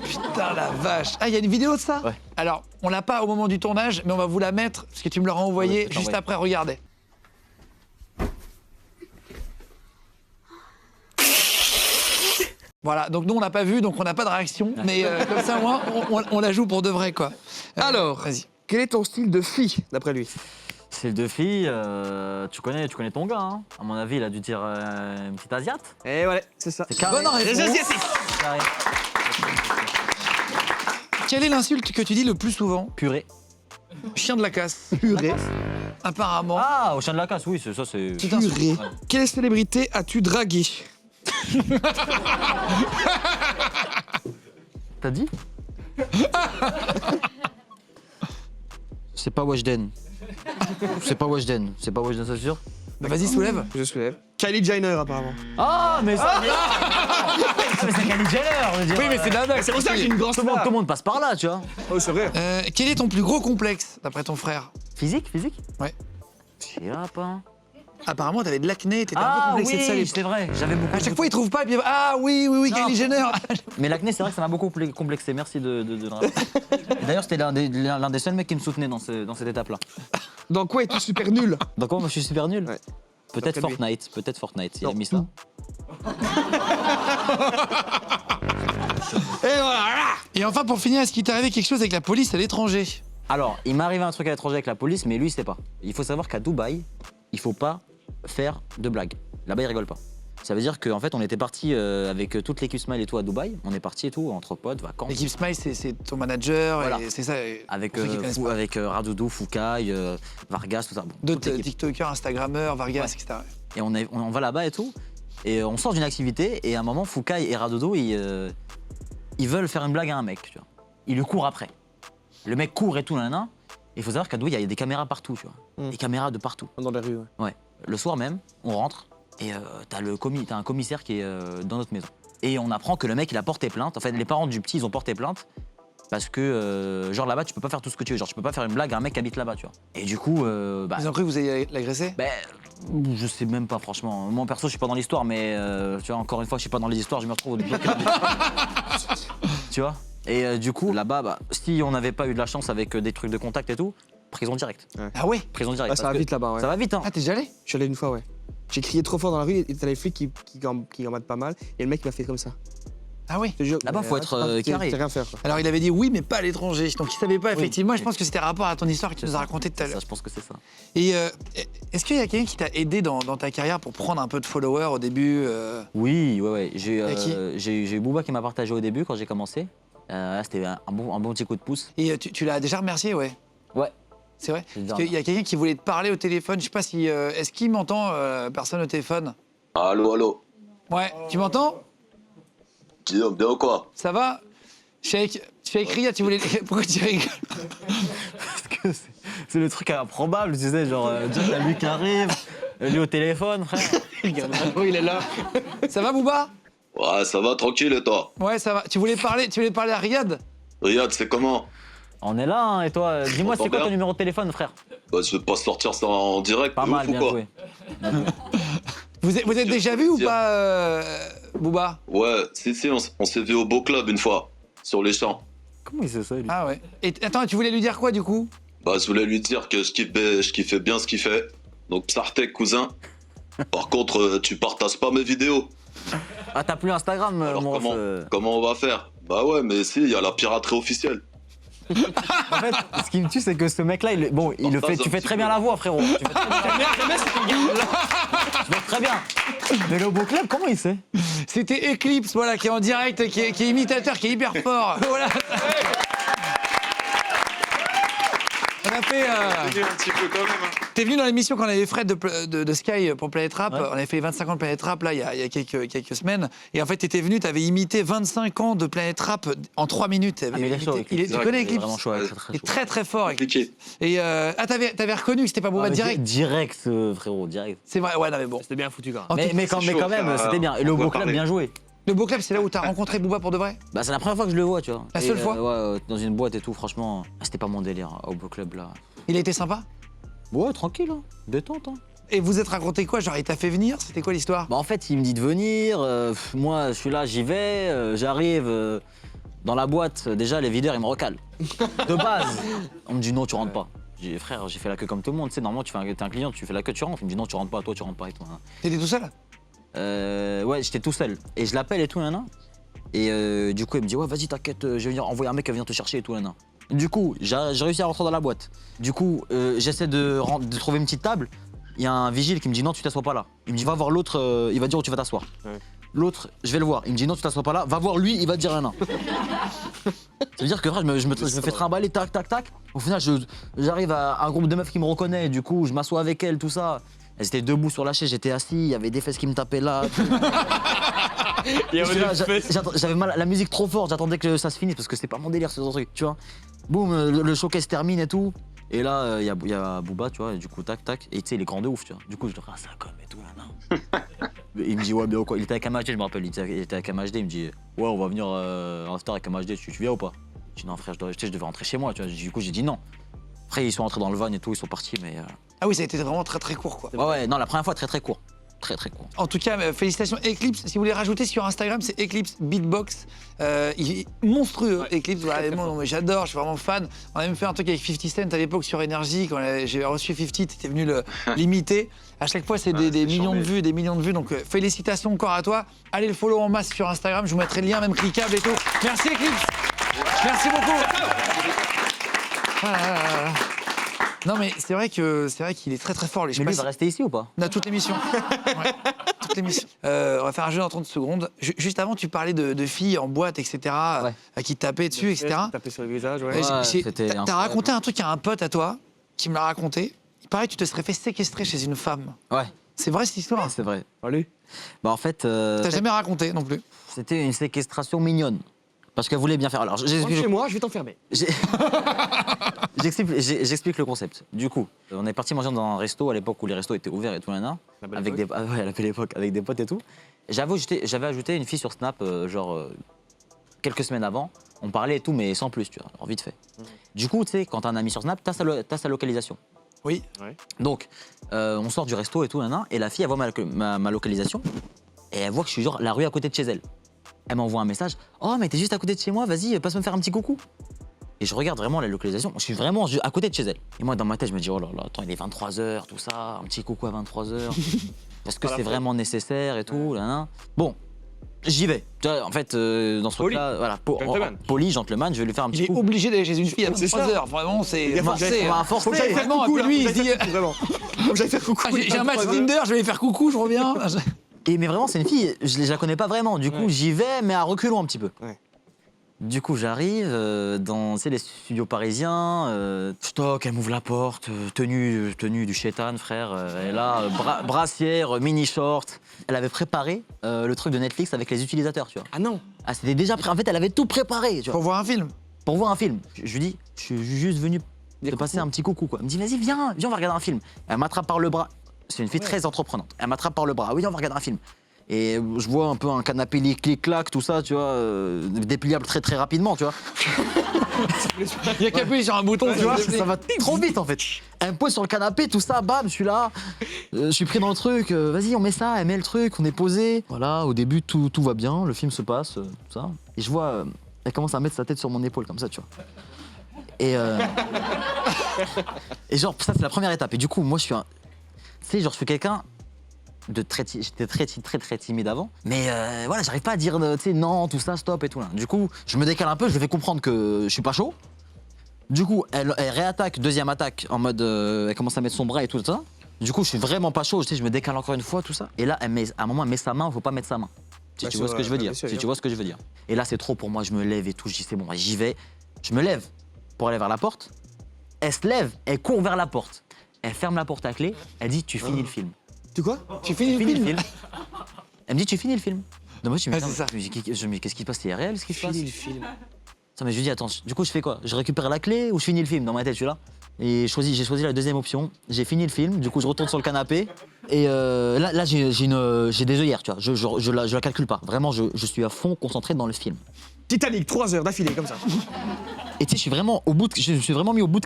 Putain, la vache. Ah, il y a une vidéo de ça? Ouais. Alors, on l'a pas au moment du tournage, mais on va vous la mettre, parce que tu me l'auras envoyé Ouais, je vais juste t'envoyer. après, regardez. Voilà, donc nous on l'a pas vu, donc on n'a pas de réaction, mais comme ça, moi, on la joue pour de vrai, quoi. Alors, Vas-y. quel est ton style de fille, d'après lui? C'est deux filles, tu connais ton gars, hein. À mon avis, il a dû dire une petite asiate. Eh ouais, c'est ça. C'est carré. Bonne réponse. Les Asiatiques. Carré. Quelle est l'insulte que tu dis le plus souvent? Purée. Chien de la casse. Purée. Apparemment. Ah, au chien de la casse, oui, ça c'est. Putain, Purée. Ouais. Quelle célébrité as-tu dragué? T'as dit? C'est pas Weshden. C'est pas Weshden, c'est sûr? Bah, vas-y, soulève. Je soulève. Kylie Jenner, apparemment. Ah, mais ça. Mais c'est Kylie Jenner, je veux dire. Oui, mais c'est dingue. C'est pour ça que j'ai une grande Tout le monde passe par là, tu vois. Oh, c'est vrai. Quel est ton plus gros complexe, d'après ton frère? Physique? Ouais. Je sais pas. Apparemment, t'avais de l'acné, t'étais un peu Ah complexé de ça. oui, c'est vrai, j'avais beaucoup. À chaque fois, il trouve pas, et puis ah oui, Kylie Jenner. Mais l'acné, c'est vrai que ça m'a beaucoup complexé. Merci de le rappeler. Et d'ailleurs, c'était l'un des seuls mecs qui me soutenait dans cette étape-là. Dans quoi es-tu super nul? Donc, moi, je suis super nul. Ouais. Peut-être D'après lui. Fortnite. Il a Non. mis ça. Et voilà. Et enfin, pour finir, est-ce qu'il t'est arrivé quelque chose avec la police à l'étranger? Alors, il m'est arrivé un truc à l'étranger avec la police, mais lui, il sait pas. Il faut savoir qu'à Dubaï, il faut pas faire de blagues. Là-bas, ils rigolent pas. Ça veut dire qu'en fait, on était parti avec toute l'équipe Smile et tout à Dubaï. On est parti et tout, entre potes, vacances. L'équipe Smile, c'est ton manager, Voilà. et c'est ça. Avec, pour ceux qui connaissent pas. avec Radoudou, Foucaï, Vargas, tout ça. Bon, toute D'autres l'équipe. TikTokers, Instagrammeurs, Vargas, Ouais. etc. Et on va là-bas et tout. Et on sort d'une activité et à un moment, Foucaï et Radoudou, ils veulent faire une blague à un mec, tu vois. Ils le courent après. Le mec court et tout, nanana. Il faut savoir qu'à Dubaï, il y a des caméras partout, tu vois. Des caméras de partout. Dans les rues, ouais. Ouais. Le soir même, on rentre et t'as un commissaire qui est dans notre maison. Et on apprend que le mec, il a porté plainte. En fait, les parents du petit, ils ont porté plainte parce que, genre là-bas, tu peux pas faire tout ce que tu veux. Genre, tu peux pas faire une blague à un mec qui habite là-bas, tu vois. Et du coup, Ils ont cru que vous alliez l'agresser? ben, je sais même pas, franchement. Moi, perso, je suis pas dans l'histoire, mais tu vois, encore une fois, je suis pas dans les histoires, je me retrouve au tu vois. Et du coup, là-bas, si on n'avait pas eu de la chance avec des trucs de contact et tout, prison directe. Ah ouais? Prison directe. Ouais, ça va parce que vite là-bas, ouais. Ça va vite, hein. Ah, t'es déjà allé? Je suis allé une fois, ouais. J'ai crié trop fort dans la rue et t'as les flics qui gambadent pas mal. Et le mec m'a fait comme ça. Ah oui. Je te jure. Là-bas, faut être, carré. C'est rien faire, quoi. Alors il avait dit oui, mais pas à l'étranger. Donc il savait pas, effectivement. Et je pense que c'était rapport à ton histoire que tu nous as raconté tout à Ça, l'heure. je pense que c'est ça. Et est-ce qu'il y a quelqu'un qui t'a aidé dans ta carrière pour prendre un peu de followers au début Oui, ouais. Y'a qui J'ai eu Booba qui m'a partagé au début quand j'ai commencé. Là, c'était un bon petit coup de pouce. Et tu l'as déjà remercié, ouais. Ouais. C'est vrai. J'ai Parce qu'il y a quelqu'un qui voulait te parler au téléphone. Je sais pas si. Est-ce qu'il m'entend, personne au téléphone? Allô, allô. Ouais. Tu m'entends? Dis donc, bien ou quoi? Ça va? Je suis avec Ria, tu voulais. Pourquoi tu rigoles? Parce que c'est le truc improbable, tu sais, genre, t'as lui qui arrive, lui au téléphone, frère. Oh, il est là. Ça va, Booba? Ouais, ça va, tranquille, et toi? Ouais, ça va. Tu voulais parler à Riyad? Riyad, c'est comment? On est là, hein, et toi, dis-moi, c'est quoi bien ton numéro de téléphone, frère? Bah, je vais pas sortir ça en direct, Pas de mal, ouf ou bien quoi? joué. Vous êtes déjà vu ou pas, Booba? Ouais, si, on s'est vu au Beau Club une fois, sur les champs. Comment il sait ça, lui? Ah ouais. Et attends, tu voulais lui dire quoi, du coup? Bah, je voulais lui dire que je kiffais bien ce qu'il fait. Donc, Psartek, cousin. Par contre, tu partages pas mes vidéos. Ah, t'as plus Instagram, Alors, mon ref, comment on va faire? Bah ouais, mais si, il y a la piraterie officielle. En fait, ce qui me tue, c'est que ce mec-là, il le fait. Tu fais très bien la voix, frérot. Tu fais très bien. Tu fais très bien. Mais le beau club, comment il sait? C'était Eclipse, voilà, qui est en direct, qui est imitateur, qui est hyper fort. Voilà. On a fait. Un petit peu quand même. T'es venu dans l'émission quand on avait Fred de Sky pour Planète Rap. Ouais. On avait fait les 25 ans de Planète Rap là, il y a quelques semaines. Et en fait, t'étais venu, t'avais imité 25 ans de Planète Rap en 3 minutes. Ah, mais il est chaud, Tu connais Eclipse? Vraiment chaud, très, Il est très très fort. Eclipse. Compliqué. Et t'avais reconnu que c'était pas Booba direct. Direct, frérot, direct. C'est vrai, ouais, non mais bon. C'était bien foutu, quand même. En tout- Mais quand chaud, même, frère. c'était bien. Et le On va beau club, parler. bien joué. Le Beau Club, c'est là où t'as rencontré Booba pour de vrai? Bah, c'est la première fois que je le vois, tu vois. La seule fois Ouais, dans une boîte et tout, franchement. C'était pas mon délire, au beau club, là. Il a été sympa? Ouais, tranquille, hein. Détente, hein. Et vous êtes raconté quoi? Genre, il t'a fait venir? C'était quoi l'histoire? Bah, en fait, il me dit de venir. Moi, je suis là, j'y vais. J'arrive dans la boîte. Déjà, les videurs, ils me recalent. De base. On me dit non, tu rentres pas. J'ai dit, frère, j'ai fait la queue comme tout le monde. Tu sais, normalement, t'es un client, tu fais la queue, tu rentres. Il me dit non, tu rentres pas, toi, tu rentres pas et tout. Hein. T'étais tout seul? Ouais, j'étais tout seul. Et je l'appelle et tout, nan. Et du coup, il me dit, ouais, vas-y, t'inquiète, je vais venir envoyer un mec qui vient te chercher et tout, nan. Du coup, j'ai réussi à rentrer dans la boîte. Du coup, j'essaie de trouver une petite table. Il y a un vigile qui me dit, non, tu t'assois pas là. Il me dit, va voir l'autre, il va dire où tu vas t'asseoir. Ouais. L'autre, je vais le voir. Il me dit, non, tu t'assois pas là. Va voir lui, il va te dire un. Ça veut dire que frère, je me fais trimballer, tac, tac, tac. Au final, j'arrive à un groupe de meufs qui me reconnaît. Du coup, je m'assois avec elles, tout ça. Elles étaient debout sur la chaise, j'étais assis, il y avait des fesses qui me tapaient là. Il y avait Là, des fesses. j'avais mal, la musique trop forte, j'attendais que ça se finisse parce que c'est pas mon délire ce genre de truc, tu vois. Boum, le showcase se termine et tout. Et là, il y a Booba, tu vois, et du coup, tac, tac. Et tu sais, il est grand de ouf, tu vois. Du coup, je dis, ah, ça comme et tout, là. Il me dit, ouais, bien ou quoi. Il était avec MHD, je me rappelle, il était avec MHD, il me dit, ouais, on va venir en after avec MHD, tu viens ou pas? Je dis, non, frère, je devais rentrer chez moi, tu vois. Du coup, j'ai dit non. Après, ils sont rentrés dans le van et tout, ils sont partis, mais. Ah oui, ça a été vraiment très très court quoi. Ouais, non, la première fois, très très court. Très très court. En tout cas, félicitations Eclipse. Si vous voulez rajouter sur Instagram, c'est Eclipse Beatbox. Il est monstrueux, Eclipse. Voilà, moi, mais j'adore, je suis vraiment fan. On a même fait un truc avec 50 Cent à l'époque sur Énergie. Quand j'ai reçu 50, t'étais venu l'imiter. À chaque fois, c'est des millions de vues, des millions de vues. Donc, félicitations encore à toi. Allez le follow en masse sur Instagram. Je vous mettrai le lien, même cliquable et tout. Merci Eclipse. Merci beaucoup. Ah. Non mais c'est vrai qu'il est très très fort. Mais lui, il va rester ici ou pas? On a toute l'émission. Ouais, toute l'émission. On va faire un jeu dans 30 secondes. Juste avant, tu parlais de filles en boîte, etc., Ouais. à qui tapaient dessus, etc. Taper sur le visage, ouais. Ouais, c'était T'as incroyable. raconté un truc à un pote à toi qui me l'a raconté. Il paraît que tu te serais fait séquestrer chez une femme. Ouais, C'est vrai cette histoire? c'est vrai. Allez. Bah en fait, T'as jamais raconté non plus. c'était une séquestration mignonne. Parce qu'elle voulait bien faire. Alors, Rentre j'explique chez moi, je vais t'enfermer. j'explique le concept. Du coup, on est parti manger dans un resto à l'époque où les restos étaient ouverts et tout, là, La belle avec époque. ouais, à la belle époque, avec des potes et tout. J'avais ajouté une fille sur Snap, quelques semaines avant. On parlait et tout, mais sans plus, tu vois, alors vite fait. Du coup, tu sais, quand t'as un ami sur Snap, t'as sa localisation. Oui. Donc, on sort du resto et tout, et la fille, elle voit ma localisation, et elle voit que je suis genre la rue à côté de chez elle. Elle m'envoie un message. Oh, mais t'es juste à côté de chez moi, vas-y, passe me faire un petit coucou. Et je regarde vraiment la localisation, je suis vraiment à côté de chez elle. Et moi, dans ma tête, je me dis, oh là là, attends, il est 23h, tout ça, un petit coucou à 23h. Est-ce que c'est vraiment nécessaire et tout, là, là. Bon, j'y vais. Tu vois, en fait, dans ce truc-là, voilà, Gentleman. poli, gentleman, je vais lui faire un Il petit est coucou. obligé d'aller chez une fille à C'est ça. 23h. Vraiment, c'est a pas que j'aille forcé. faire- On m'a forcé. Faut que j'aille faire Vraiment, coucou, que là. lui, Faut il que se j'aille dit- faire- Vraiment. Faut que j'aille faire coucou. Ah, j'ai un match Tinder, je vais faire coucou, je reviens. Mais vraiment, c'est une fille, je la connais pas vraiment. Du coup, Ouais. j'y vais, mais à reculons un petit peu. Ouais. Du coup, j'arrive dans tu sais, les studios parisiens. Je toque, elle m'ouvre la porte. Tenue du chétan, frère. Elle est là, brassière, mini short. Elle avait préparé le truc de Netflix avec les utilisateurs, tu vois. Ah non. Ah, c'était déjà prêt. En fait, elle avait tout préparé, tu vois, Pour voir un film. pour voir un film. Je lui dis, je suis juste venu te passer un petit coucou, quoi. Elle me dit, vas-y, viens, on va regarder un film. Elle m'attrape par le bras. C'est une fille très entreprenante. Elle m'attrape par le bras. Oui, on va regarder un film. Et je vois un peu un canapé clic-clac, tout ça, tu vois, dépliable très très rapidement, tu vois. Il y a qu'à appuyer sur un bouton, Tu vois, ça va trop vite en fait. Elle me pose sur le canapé, tout ça, bam, je suis là. Je suis pris dans le truc, vas-y, on met ça, elle met le truc, on est posé. Voilà, au début, tout va bien, le film se passe, tout ça. Et je vois, elle commence à mettre sa tête sur mon épaule, comme ça, tu vois. Et, et genre, ça, c'est la première étape. Et du coup, moi, je suis un. Tu sais, genre, je suis quelqu'un de très. J'étais très timide avant. Mais voilà, j'arrive pas à dire, tu sais, non, tout ça, stop et tout. Là. Du coup, je me décale un peu, je lui fais comprendre que je suis pas chaud. Du coup, elle réattaque, deuxième attaque, en mode. Elle commence à mettre son bras et tout ça. Du coup, je suis vraiment pas chaud, tu sais, je me décale encore une fois, tout ça. Et là, à un moment, elle met sa main, faut pas mettre sa main. Si Bah, tu vois ce que je veux dire. bien sûr, Si tu vois ce que je veux dire. Et là, c'est trop pour moi, je me lève et tout, je dis, c'est bon, j'y vais. Je me lève pour aller vers la porte. Elle se lève, elle court vers la porte. Elle ferme la porte à clé, elle dit, tu finis le film. Tu quoi? Tu finis le Finis le film. film. Elle me dit, tu finis le film. Donc moi, je me Ouais, dis, c'est ça. je me dis, qu'est-ce qui se passe? C'est réel ce qui se passe? Fini le film. Attends, mais je lui dis, attends, du coup, je fais quoi? Je récupère la clé ou je finis le film? Dans ma tête, je suis là. Et j'ai choisi la deuxième option. J'ai fini le film, du coup, je retourne sur le canapé. Et là j'ai des œillères, tu vois. Je la calcule pas. Vraiment, je suis à fond concentré dans le film. Titanic, 3 heures d'affilée, comme ça. Et tu sais, je suis vraiment je me suis vraiment mis au bout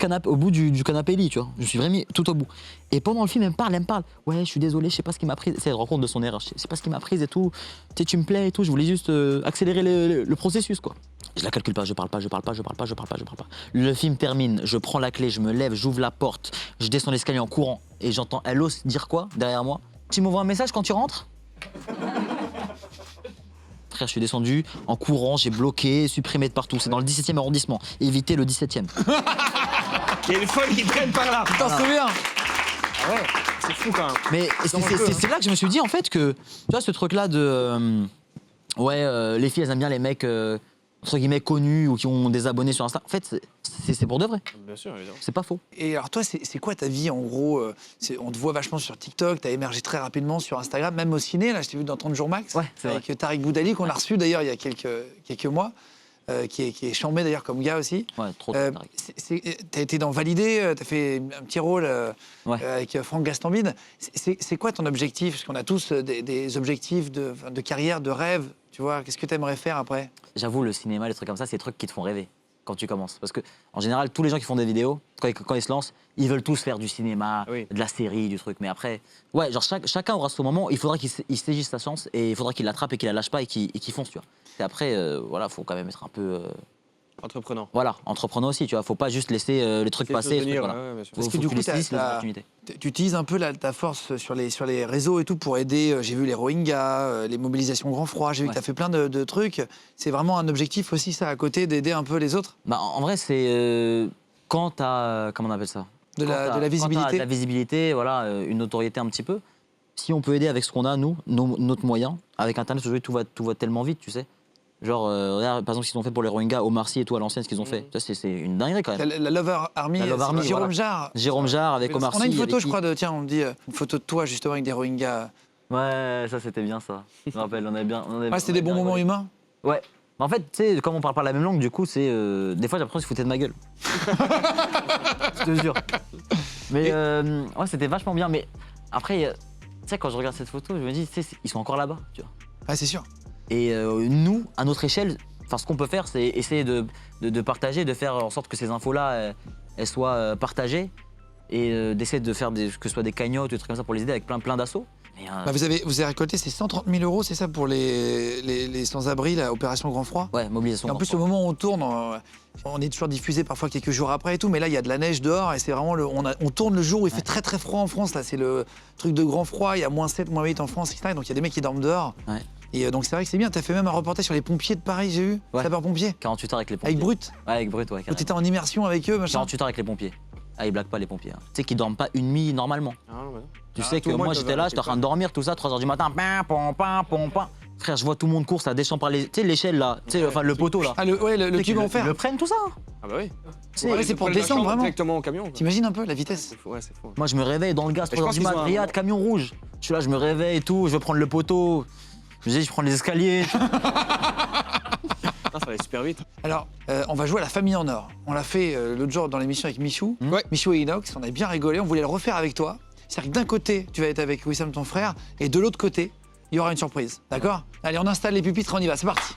du canapé lit, tu vois. Je me suis vraiment mis tout au bout. Et pendant le film, elle me parle. Ouais, je suis désolé, je sais pas ce qui m'a pris. C'est elle rencontre de son erreur. Je sais pas ce qui m'a prise et tout. Tu sais, tu me plais et tout. Je voulais juste accélérer le processus, quoi. Je la calcule pas, je parle pas. Le film termine, je prends la clé, je me lève, j'ouvre la porte, je descends l'escalier en courant et j'entends elle ose dire quoi derrière moi? Tu m'envoies un message quand tu rentres? Frère, je suis descendu en courant, j'ai bloqué, supprimé de partout. C'est dans le 17e arrondissement. Évitez le 17e. Il y a les folles qui traînent par là. T'en souviens? Ah ouais, c'est fou quand même. Mais c'est là que je me suis dit en fait que, tu vois, ce truc-là de. Les filles elles aiment bien les mecs, entre guillemets, connus ou qui ont des abonnés sur Insta. En fait, c'est pour de vrai. Bien sûr, évidemment. C'est pas faux. Et alors toi, c'est quoi ta vie en gros? On te voit vachement sur TikTok, t'as émergé très rapidement sur Instagram, même au ciné, là je t'ai vu dans 30 jours max, Ouais, c'est avec Tariq Boudali qu'on a reçu d'ailleurs il y a quelques mois, qui est chambé d'ailleurs comme gars aussi. Ouais, trop. T'as été dans Validé, t'as fait un petit rôle avec Franck Gastambide. C'est quoi ton objectif? Parce qu'on a tous des objectifs de carrière, de rêve, tu vois. Qu'est-ce que t'aimerais faire après? J'avoue, le cinéma, les trucs comme ça, c'est des trucs qui te font rêver quand tu commences. Parce que, en général, tous les gens qui font des vidéos, quand ils se lancent, ils veulent tous faire du cinéma, Oui. de la série, du truc. Mais après, ouais, genre chacun aura son moment, il faudra qu'il saisisse sa chance et il faudra qu'il l'attrape et qu'il la lâche pas et qu'il fonce, tu vois. Et après, voilà, faut quand même être un peu Entreprenant. Voilà, entreprenant aussi, tu vois. Faut pas juste laisser les trucs C'est passer. soutenir, Voilà. ouais, bien sûr. Faut, Parce que faut du que coup, tu saisisses les t'as- opportunités. Tu utilises un peu ta force sur les réseaux et tout pour aider. J'ai vu les Rohingyas, les mobilisations grand froid. J'ai vu que Ouais. tu as fait plein de trucs. C'est vraiment un objectif aussi, ça, à côté, d'aider un peu les autres. Bah, en vrai, c'est quand t'as. Comment on appelle ça? De Quand la t'as- quand t'as visibilité. de la visibilité, voilà, une notoriété un petit peu. Si on peut aider avec ce qu'on a, nous, notre moyen, avec Internet, aujourd'hui, tout va tellement vite, tu sais. Genre, regarde, par exemple, ce qu'ils ont fait pour les Rohingyas, Omar Sy et tout à l'ancienne, ce qu'ils ont fait. Ça, c'est une dinguerie quand même. La Lover Army, La Love c'est Army, Jérôme voilà. Jarre. Jérôme Jarre avec Omar Sy. On a une photo, avec je crois, tiens, on me dit une photo de toi justement avec des Rohingyas. Ouais, ça c'était bien ça. Je me rappelle, on avait bien. Ouais, c'était des bons moments humains. Ouais. Mais en fait, tu sais, comme on parle pas la même langue, du coup, c'est. Des fois, j'ai l'impression qu'ils se foutaient de ma gueule. Je te jure. Mais ouais, c'était vachement bien. Mais après, tu sais, quand je regarde cette photo, je me dis, tu sais, ils sont encore là-bas, tu vois. Ah, c'est sûr. Et nous, à notre échelle, ce qu'on peut faire, c'est essayer de partager, de faire en sorte que ces infos-là, elles soient partagées et d'essayer de faire que ce soit des cagnottes, des trucs comme ça pour les aider avec plein d'assauts. Mais, Bah, vous avez récolté ces 130 000 euros, c'est ça, pour les sans-abri, la opération Grand Froid. ouais, mobilisation. Et en plus, au moment où on tourne, on est toujours diffusé parfois quelques jours après et tout, mais là, il y a de la neige dehors et c'est vraiment on tourne le jour où il fait très très froid en France. Là, c'est le truc de grand froid. Il y a -7, -8 en France, etc. Donc il y a des mecs qui dorment dehors. Ouais. Et donc c'est vrai que c'est bien. T'as fait même un reportage sur les pompiers de Paris, j'ai vu. Ouais. Sapeurs-pompiers. 48 heures avec les pompiers. Avec Brut. Ouais, avec Brut, ouais. Où carrément. t'étais en immersion avec eux, machin. 48 heures avec les pompiers. Ah, ils blaguent pas les pompiers. Hein. Tu sais qu'ils dorment pas une nuit normalement. Ah, ouais. Tu Ah, sais tout que le monde moi peut j'étais là, j'étais en train de dormir, tout ça, 3h du matin, pam, pam, pam, pam, pam. Frère, je vois tout le monde court, ça descend par les. Tu sais, l'échelle là, tu sais, enfin le poteau là. Ah, le Tu sais tube qu'ils en fer. Ils le prennent tout ça. Ah bah oui. C'est- Ouais, c'est pour Ils prennent la descendre, chambre vraiment. directement au camion. quoi. T'imagines un peu la vitesse. C'est fou, ouais, c'est fou. Moi je me réveille dans le gaz, Mais je 3h pense du qu'ils mat, ont un- Riyad, camion rouge. Je suis là, je me réveille et tout, je veux prendre le poteau. Je me dis, je prends les escaliers. Ah, ça va aller super vite. Alors, on va jouer à la famille en or. On l'a fait l'autre jour dans l'émission avec Michou. Ouais. Michou et Inox, on a bien rigolé, on voulait le refaire avec toi. C'est-à-dire que d'un côté, tu vas être avec Wissam, ton frère, et de l'autre côté, il y aura une surprise. D'accord? Allez, on installe les pupitres, on y va, c'est parti.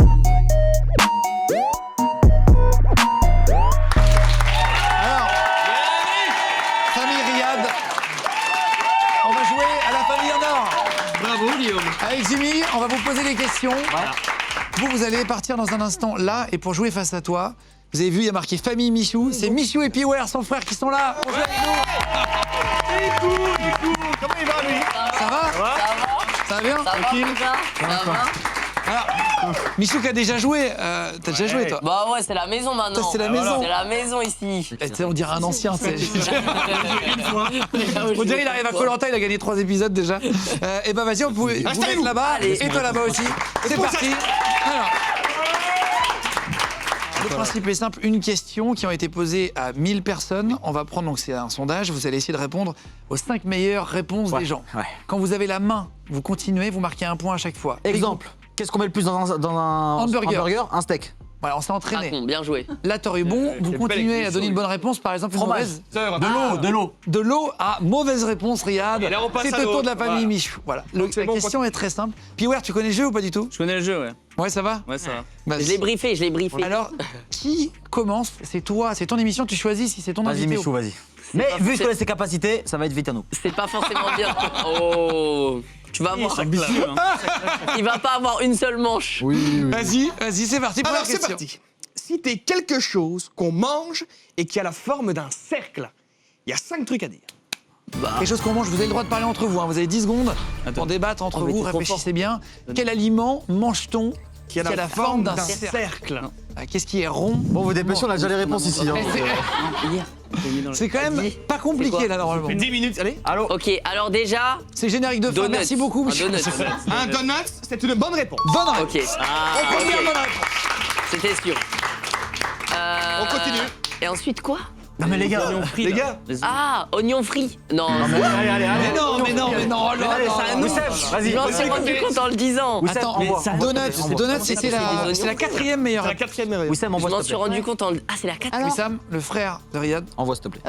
Alors, famille Riyad, on va jouer à la famille en or. Bravo, Guillaume. Avec Jimmy, on va vous poser des questions. Vous allez partir dans un instant là, et pour jouer face à toi, vous avez vu, il y a marqué famille Michou. C'est Michou et Piwer, son frère, qui sont là. Bonjour avec nous. Comment il va, lui? Ça va? Ça va bien? Tranquille. Alors, Michou qui a déjà joué. T'as déjà joué, toi? Bah ouais, c'est la maison maintenant. Toi, c'est la maison. C'est la maison ici. Eh, tu sais, on dirait un ancien. On dirait il arrive à Koh Lanta, il a gagné 3 épisodes déjà. Et bah vas-y, vous pouvez vous mettre là-bas. Allez. Et toi là-bas aussi. C'est parti. Alors, le principe est simple, une question qui a été posée à 1000 personnes. On va prendre, donc c'est un sondage, vous allez essayer de répondre aux 5 meilleures réponses des gens. Ouais. Quand vous avez la main, vous continuez, vous marquez un point à chaque fois. Exemple, qu'est-ce qu'on met le plus dans un Hamburger. Un steak. Voilà, on s'est entraîné. Racon, bien joué. Là, t'aurais eu bon, vous quelle continuez belle à donner une bonne réponse, par exemple une Fromage. mauvaise. De l'eau. De l'eau à mauvaise réponse, Riyad. Et là, on passe C'est à le tour l'autre. de la famille Voilà. Michou. Voilà. Donc, La question est très simple. Piwer, tu connais le jeu ou pas du tout? Je connais le jeu, ouais. Ouais, ça va? Ouais, ça va. Vas-y. Je l'ai briefé, je l'ai briefé. Alors, qui commence? C'est toi, c'est ton émission, tu choisis si c'est ton Vas-y, invité Michou, ou pas. vas-y. Mais vu que je connais ses capacités, ça va être vite à nous. C'est pas forcément bien. Oh, tu vas voir. Ambitieux, hein. Il va pas avoir une seule manche. Vas-y, c'est parti, première Alors, c'est question. parti. Citez quelque chose qu'on mange et qui a la forme d'un cercle. Il y a 5 trucs à dire. Quelque chose qu'on mange, vous avez le droit de parler entre vous, hein. Vous avez 10 secondes pour débattre entre Oh, mais vous, t'es trop réfléchissez bien. Quel aliment mange-t-on Qui a la forme d'un cercle. Qu'est-ce qui est rond? Bon, vous dépêchez, on a déjà les réponses ici. Eh, c'est quand même pas compliqué quoi là normalement. 10 minutes, allez. Allô? Ok, alors déjà, C'est générique de fin, donuts. merci beaucoup. Un Michou. donut. Un donut, c'est une bonne réponse. Bonne réponse. Ok. Ah, Première ok. bonne réponse. C'était sûr. On continue. Et ensuite quoi? Non, mais les gars, Les gars, Ah, oignon frit. Non, allez, allez, Mais non, mais non, mais non, oh là allez, là c'est un là nom. là. vas-y. je m'en suis rendu compte en le disant. Attends, Mais ça- Donuts, Donuts, c'était C'est des la oignons. quatrième meilleure. c'est la 4e merveille. Wissam, Je envoie m'en s'il te suis plaît. rendu compte en le... Ah, c'est la 4. Alors, Wissam, le frère de Riyad. Envoie s'il te plaît.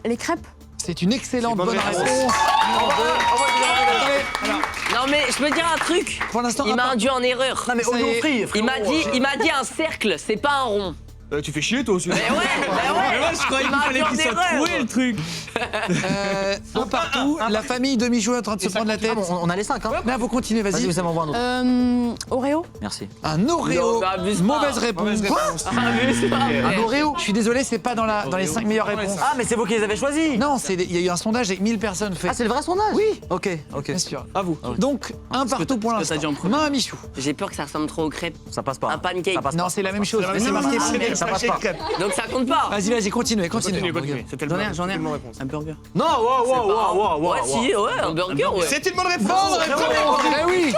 les crêpes. C'est une excellente C'est bonne bonne réponse. réponse. Attendez, alors, Non mais je peux dire un truc. pour l'instant, Il un m'a point. induit en erreur. Non, mais Ça y oignon est. frit, Il m'a dit un cercle, c'est pas un rond. Tu fais chier toi aussi. Mais ouais, Mais moi, je croyais qu'il fallait qu'il soit troué le truc. Un partout, la famille de Michou est en train de se prendre la tête. Ah, on a les 5, hein. Là, vous continuez, Vas-y, vas-y. ça m'envoie un autre. Oreo. Merci. Un Oreo. Non, bah, abuse pas. Mauvaise réponse. Mauvaise réponse. Un Oreo. Je suis désolé, c'est pas dans les 5 meilleures réponses. Ah, mais c'est vous qui les avez choisis. Non, il y a eu un sondage avec 1000 personnes fait. Ah, c'est le vrai sondage. Oui. Ok, ok. Bien sûr. À vous. Donc, un partout pour que t'as dit l'instant. en premier. Main à Michou. J'ai peur que ça ressemble trop aux crêpes. Ça passe pas. Un pancake. Ça passe Non, pas. c'est la même chose, mais c'est Non, marqué. non, non, ça passe pas. Donc ça compte pas. Vas-y, continuez. Continue. C'était le J'en ai bonne réponse. un burger. Non, wow. Ouais, si, ouais, un burger, ouais. C'est une bonne réponse. Bonne réponse. Eh oui.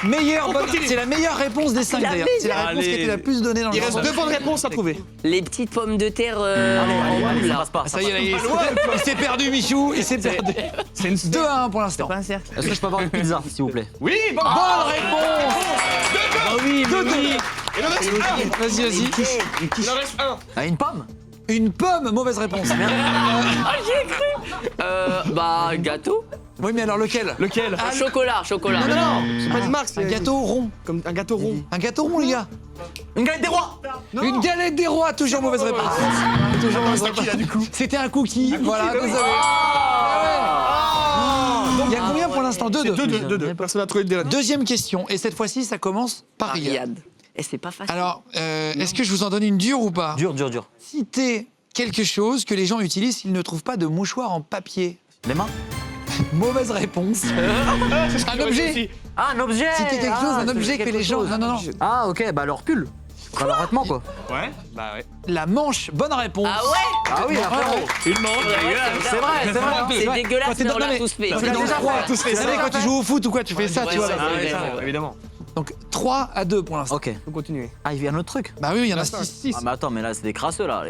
Meilleure bonne. continue. C'est la meilleure réponse des 5 la d'ailleurs. C'est la réponse qui Allez. était la plus donnée dans le Il reste sondage. 2 bonnes réponses à trouver. Les petites pommes de terre en Allez, boule, ça là. passe pas. Ça y est, il s'est perdu, Michou. Il s'est perdu. C'est une 2 à 1 pour l'instant. Pas un cercle. Est-ce que je peux avoir une pizza, s'il vous plaît? Oui, bon. Bonne réponse. Ah oui, Deux, deux. Il en reste un. Vas-y. Il en reste un. Ah, une pomme? Une pomme, mauvaise réponse. Bah, gâteau. Oui, mais alors lequel? Lequel Chocolat. Non, C'est pas une marque, un c'est gâteau rond. comme un gâteau rond. Un gâteau rond, les gars. Une galette des rois! Une galette des rois, toujours mauvaise réponse. Toujours mauvaise réponse. C'était un cookie. Voilà, désolé. Il y a combien pour l'instant? 2-2. 2. Personne n'a trouvé de Deuxième question, et cette fois-ci, ça commence par Riyad. Riyad. Et c'est pas facile. Alors, est-ce que je vous en donne une dure ou pas? Dur. Citez quelque chose que les gens utilisent s'ils ne trouvent pas de mouchoir en papier. Les mains? Mauvaise réponse. Un objet. Ah, un objet! Citez quelque chose, un objet que les gens... Non. Ah, ok, bah leur pull. Enfin, leur vêtement, quoi. Ouais, bah ouais. La manche, bonne réponse. Ah ouais. Ah oui, frérot. Une manche, C'est vrai. C'est dégueulasse, Quand t'es mais dans- on non, l'a mais- tous fait. quand t'es dans le déjà froid, fait. tous fait. Vous savez, quand tu joues au foot ou quoi, tu fais ça, tu vois. ouais, là. ouais, ça, ouais. évidemment. Donc 3-2 pour l'instant. Ok. Faut continuer. Ah, il y a un autre truc? Bah oui, il y en a 6. Ah, mais attends, mais là, c'est des crasseux, là.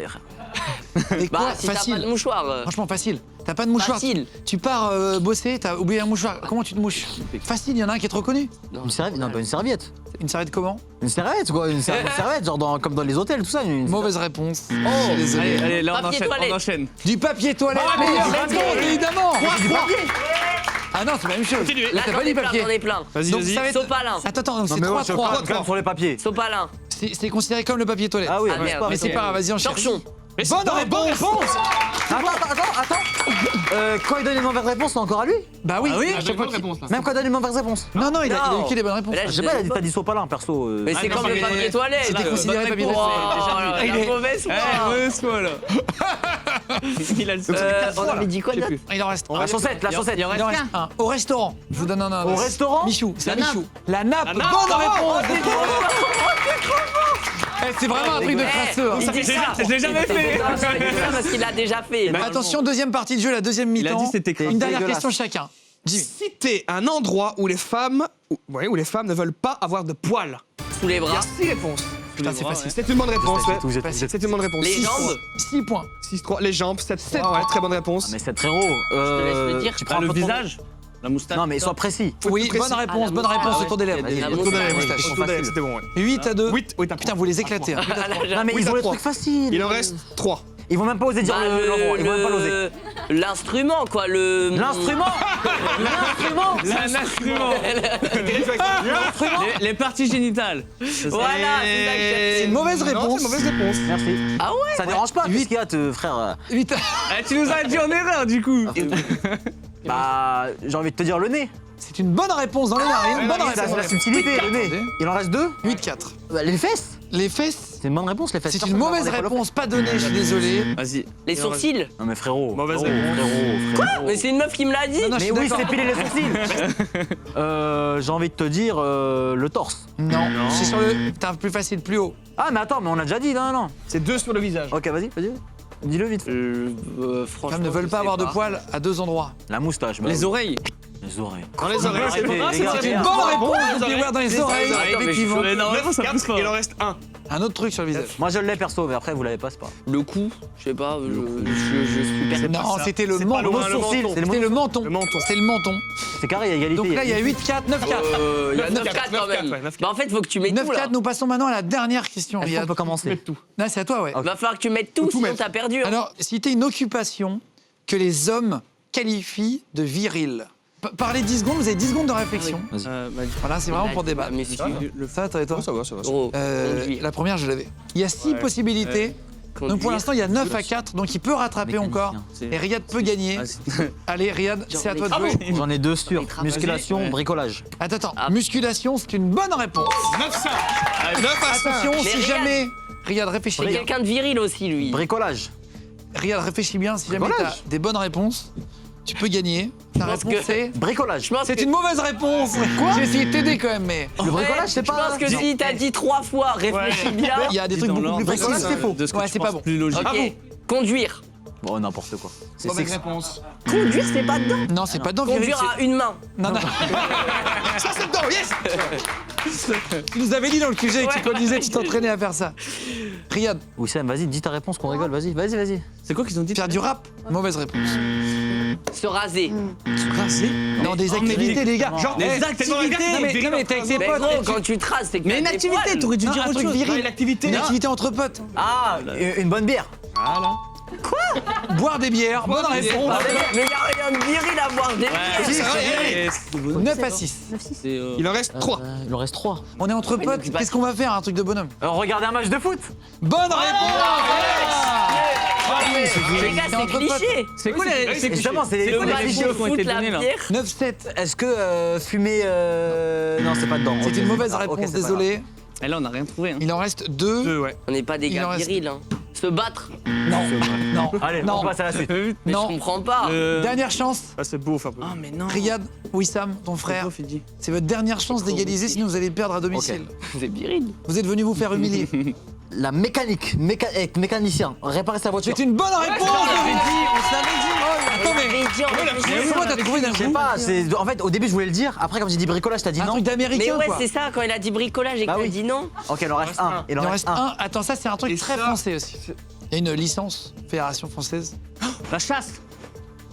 Et quoi? Bah, si t'as pas de Facile. mouchoir. Franchement, facile. T'as pas de mouchoir. Facile. Tu pars bosser, t'as oublié un mouchoir. Comment tu te mouches? Facile, il y en a un qui est trop connu. Une serviette? Non, pas une serviette. Une serviette comment? Une serviette, quoi. Une serviette, genre comme dans les hôtels, tout ça. Mauvaise réponse. Je suis désolé. Allez, là Papier toilette. enchaîne. Du papier toilette. Meilleure réponse, évidemment. Ah non, c'est la même chose. Continuez. Là, Là, t'as j'en pas ai dit plein, papier. j'en ai plein. Vas-y, Donc vas-y. ça va être... Sopalin. Attends, donc c'est mais moi, je 3-3. quand même sur les papiers. Sopalin. C'est considéré comme le papier toilette. Ah oui, Ah, merde. Mais c'est pas grave, vas-y, on cherche. Torchon. Bonne réponse. Attends. Quand il donne une mauvaise réponse, c'est encore à lui? Bah oui. oui, à chaque fois qu'il- Même quand il donne une mauvaise réponse? Non, il a eu que des bonnes réponses. Mais là, Je sais pas, t'as dit sopalin, perso. Mais c'est non, comme le mais- papier toilette. C'était là. considéré papier Oh, toilette. la mauvaise foi. mauvaise foi, là. Il a le seul. On avait dit quoi, Je sais d'autre? plus. Il en reste La chaussette. Il en reste un. Au restaurant. Je vous donne un indice. Au restaurant? Michou, c'est La Michou. La nappe. La nappe. Bonne Oh, réponse. C'est vraiment un truc de crasseux. hein. Il dit ça. Je l'ai jamais fait. Il dit ça parce qu'il l'a déjà fait. Attention, deuxième partie de jeu, la deuxième mi-temps. dit c'était Une dernière dégueulasse. question chacun. Jimmy. Citez un endroit où les femmes, où les femmes ne veulent pas avoir de poils. Sous les Il y bras. a 6 réponses. Putain, c'est facile. C'est une bonne réponse, ouais. Vous êtes- C'est une bonne réponse. Les 6 jambes. 6 points. 6-3. Les jambes, 7-3. Ouais, très bonne réponse. Mais c'est frérot. te laisse le dire. Tu prends un peu trop- La moustache. Non, mais sois précis. Oui, précis. bonne réponse, Ah, la bonne moustache. réponse Ah, autour des lèvres. ouais. La Autour de la moustache. moustache. Autour de la lèvre, c'était bon, ouais. 8 à 2. 8, oui, t'as Putain, vous les éclatez. hein. Non, mais Oui, ils t'as ont les trois. trucs faciles. Il en reste 3. Ils vont même pas oser dire Bah, l'endroit. Ils vont même pas l'oser. L'instrument, quoi. L'instrument. L'instrument. L'instrument. Les parties génitales. Voilà, c'est ça que je C'est une mauvaise Non, c'est réponse. une mauvaise réponse. Merci. Ah ouais. Ça dérange pas, qu'est-ce qu'il y a, frère? 8 Tu nous as dit en erreur du coup. Bah, j'ai envie de te dire le nez. C'est une bonne réponse dans les narines. Bonne C'est réponse. la subtilité, le nez. Il en reste 2. 8-4. Les fesses. Les fesses, C'est une bonne réponse, les fesses. c'est Personne une va mauvaise avoir des réponse, pas donnée, je suis désolé. Vas-y. Les sourcils. Non, mais frérot. Mauvaise frérot, réponse. frérot. Mais c'est une meuf qui me l'a dit. Non, non, je Mais suis oui, d'accord. c'est piler les sourcils. J'ai envie de te dire le torse. Non, c'est sur le. Putain, plus facile, plus haut. Ah, mais attends, mais on a déjà dit, non. C'est 2 sur le visage. Ok, vas-y. Dis-le vite. Les Franchement. femmes ne veulent je pas sais avoir de poils à 2 endroits. La moustache. bah Les oui. oreilles. Les oreilles. Dans les oreilles, c'est Arrêtez, bon. les gars, C'est une merde. bonne réponse, les vous oreilles. dans les C'est ça, oreilles. les oreilles. Effectivement. Normalement, ça pousse pas. Il en reste 1. Un autre truc sur le visage. Moi, je l'ai perso, mais après, vous l'avez pas, c'est pas. Le cou, je sais pas, je suis perdu. Non, c'était le C'est pas menton. loin, le sourcil, menton. c'est C'était le menton. Le menton. C'était le menton. C'est carré, il y a égalité. Donc là, il y a 8-4, 9-4. Il y a 9-4 quand 9-4, même. ouais, 9-4. Bah en fait, faut que tu mettes tout là. 9-4, nous passons maintenant à la dernière question. Est-ce qu'on Riyad. peut commencer? Là, c'est à toi, ouais. Va falloir que tu mettes tout, tout sinon mettre. t'as perdu. hein. Alors, citez une occupation que les hommes qualifient de virile. Parlez 10 secondes, vous avez 10 secondes de réflexion. Vas-y. Voilà, c'est vraiment pour débattre. Mais si tu Ça, toi et toi Ça va, ça va. Gros, conduire. La première, je l'avais. Il y a 6 possibilités. Donc pour l'instant, il y a 9 à 4, donc il peut rattraper encore. Et Riyad peut gagner. Allez, Riyad, c'est à toi de jouer. J'en ai 2 sûrs. Vas-y. Musculation, bricolage. Attends, musculation, c'est une bonne réponse. 9 à 5. Attention, si Riyad- jamais. Riyad, réfléchis C'est bien. quelqu'un de viril aussi, lui. Bricolage. Riyad, réfléchis bien. Si jamais t'as Bricolage. des bonnes réponses, tu peux gagner. Ta pense réponse, que- c'est. Bricolage. Je pense C'est que- une mauvaise réponse. Quoi J'ai essayé de t'aider quand même, mais. Le bricolage, c'est pas. Je pense que si t'as dit 3 fois, réfléchis bien. Il y a des trucs beaucoup plus Bricolage, précis. c'est faux. De ce que Ouais, tu c'est pas penses bon. plus logique. Ok. Conduire. Bon, n'importe quoi. C'est Mauvaise sexe. réponse. Conduire, c'est pas dedans. Non, c'est pas dans Conduire à une main. Non, non. Ça, c'est dedans, yes. Tu nous avais dit dans le QG que tu conduisais, tu t'entraînais à faire ça. Riyad, Wissem, vas-y, dis ta réponse qu'on rigole. Vas-y, vas-y, vas-y. C'est quoi qu'ils ont dit faire du rap, mauvaise réponse. Se raser. Non, des activités, les gars. Genre, Des eh, activités. tellement regarde, Non, mais t'es avec tes Mais potes. gros, quand tu te rases, c'est que Mais t'as une des activité, poils. t'aurais dû Non, dire un autre truc chose. viril. une activité. Une activité entre potes. Ah, une bonne bière. Boire des bières, bonne réponse. Mais y'a rien de viril à boire des bières. 9 à 6. Il en reste 3. Il en reste 3. On est entre potes, qu'est-ce qu'on va faire, un truc de bonhomme? Regardez un match de foot. Bonne réponse. Les gars, c'est entre potes. cliché. C'est quoi les. C'est Évidemment, c'est Le les match clichés de qui ont foot, été la donnés là. bière. 9-7. Est-ce que fumer. Non, c'est pas dedans. C'est Ok, une mauvaise pas grave. réponse, Ok, c'est pas désolé. Et là, on n'a rien trouvé. Hein. Il en reste 2. 2, ouais. On n'est pas des Il en gars reste- virils. Hein. Se battre. Non, non, grave. Allez, non. on passe à la suite. Mais je Non. comprends pas. Dernière chance. Ah, c'est beauf un peu. Ah, mais non. Riyad, Wissam, ton frère, Prof, il dit. c'est votre dernière chance d'égaliser, sinon vous allez perdre à domicile. C'est viril. Vous êtes venu vous faire humilier. La mécanique, mécanicien, réparer sa voiture. C'est une bonne réponse. Attends, mais comment t'as trouvé d'un Je sais coup pas, en fait au début je voulais le dire, après comme j'ai dit bricolage t'as dit un non. truc Mais d'américain ouais, quoi. c'est ça, quand il a dit bricolage et que Bah t'as oui. dit non. Ok, il en reste un. Il en reste un. Attends, ça c'est un truc Et très ça- français aussi. Il y a une licence, Fédération française. La chasse.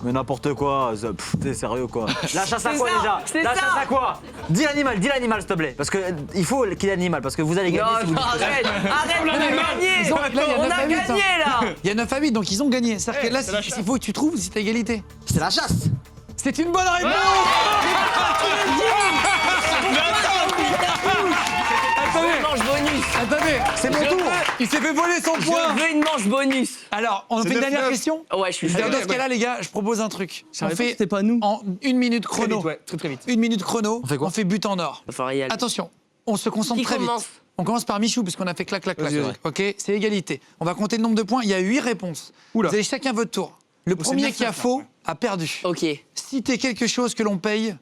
Mais n'importe quoi, t'es sérieux quoi. La chasse à C'est quoi ça, déjà c'est La ça. chasse à quoi Dis l'animal s'il te plaît. Parce que il faut qu'il y ait l'animal, parce que vous allez Non, gagner si vous non, dites- arrête, arrête, on a gagné. Ils ont- là, il y a On 9 à a 8, gagné là. Il y a 9 à 8, donc ils ont gagné. C'est-à-dire que là, il faut que tu trouves si t'as égalité. C'est la chasse. C'est une bonne réponse. Une manche bonus. Attendez, C'est mon tour. il s'est fait voler son Je point. veux une manche bonus. Alors, on fait une 9-9. dernière question. Ouais, je suis Dans chaud. ce cas-là, les gars, je propose un truc. Je On savais pas que fait c'était pas nous. en 1 minute Très chrono. vite, ouais. Très vite. 1 minute chrono. On fait quoi but en or. Il va falloir y aller. Attention, on se concentre Qui très commence vite. On commence par Michou, puisqu'on a fait clac, clac, clac. Vas-y, vas-y. Ok, c'est égalité. On va compter le nombre de points. Il y a 8 réponses. Oula. Vous avez chacun votre tour. Le c'est premier 9-9, qui a là. faux a perdu. Ok. Citez quelque chose que l'on paye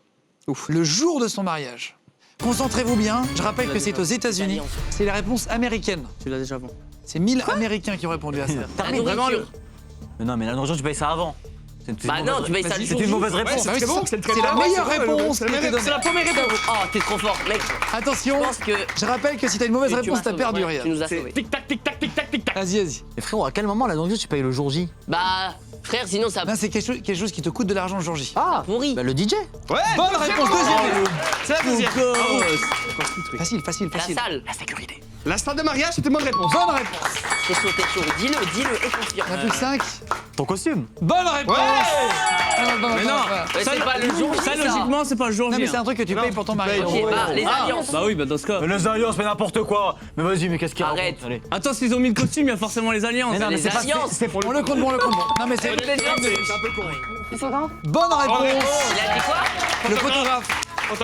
le jour de son mariage. Concentrez-vous bien. Je rappelle que c'est aux États-Unis. C'est la réponse américaine. Tu l'as déjà avant. C'est 1000 Américains qui ont répondu à ça. La nourriture. Mais non, mais la nourriture tu payes ça avant. C'est Bah une non, mauvaise- tu payes ça le C'est jour une J. mauvaise réponse. c'est très bon, c'est très C'est la bon. meilleure Ouais, c'est vrai, réponse c'est qui la était meilleure- c'est la donnée. première réponse. Oh, t'es trop fort, mec. Attention, Je pense que je rappelle que si t'as une mauvaise tu réponse, m'as t'as sauvé. perdu, Ouais, Riyad. Tu nous as C'est sauvés. tic tac, tic tac, tic tac, tic tac. Vas-y, vas-y. Mais frérot, à quel moment la nourriture tu payes le jour J Bah, frère, sinon ça Non, c'est quelque chose qui te coûte de l'argent le jour J. Ah pourrit. Bah le DJ. Ouais. Bonne réponse, deuxième. C'est la deuxième. Facile, facile, La facile. salle. La salle de mariage, c'était bonne réponse. Bonne réponse. T'es chaud, t'es chaud. Dis-le, et confiant. On a plus que 5. Ton costume. Bonne réponse. Mais non. Ouais, Ça, c'est pas le jour J, Ça, ça. logiquement, c'est pas le jour Non, J, mais c'est hein. un truc que tu payes pour ton mariage. Ok, bah, les alliances. Bah oui, bah dans ce cas. Les alliances, mais n'importe quoi. Mais vas-y, mais qu'est-ce qu'il Arrête. raconte Allez. Attends, s'ils ont mis le costume, il y a forcément les alliances. Mais non, mais les c'est pas. alliances. C'est pour On le compte bon, on le compte bon. Non, mais c'est. C'est un peu con. Bonne réponse. Il a dit quoi Le photographe. Ah,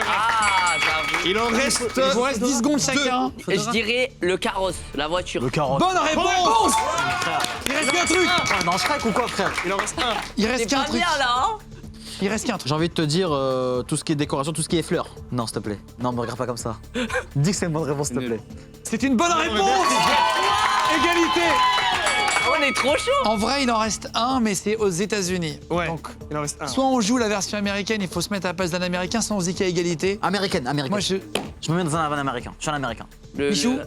j'avoue. Il en reste. Il vous reste 10 secondes chacun. Et je dirais le carrosse, la voiture. Le carotte. Bonne réponse. Il reste qu'un truc. Dans Shrek ou quoi, frère Il en reste un. Il C'est reste qu'un pas truc. bien là, hein. Il reste qu'un truc. J'ai envie de te dire tout ce qui est décoration, tout ce qui est fleurs. Non, s'il te plaît. Non, me regarde pas comme ça. Dis que c'est une bonne réponse, s'il te plaît. C'est une bonne réponse. Égalité. On est trop chaud. En vrai, il en reste un, mais c'est aux États-Unis. Ouais. Donc, Il en reste un. soit on joue la version américaine, il faut se mettre à la place d'un Américain, soit on se dit qu'il y a égalité. Américaine, américaine. Moi, Je me mets dans un américain. Je suis un américain. Michou,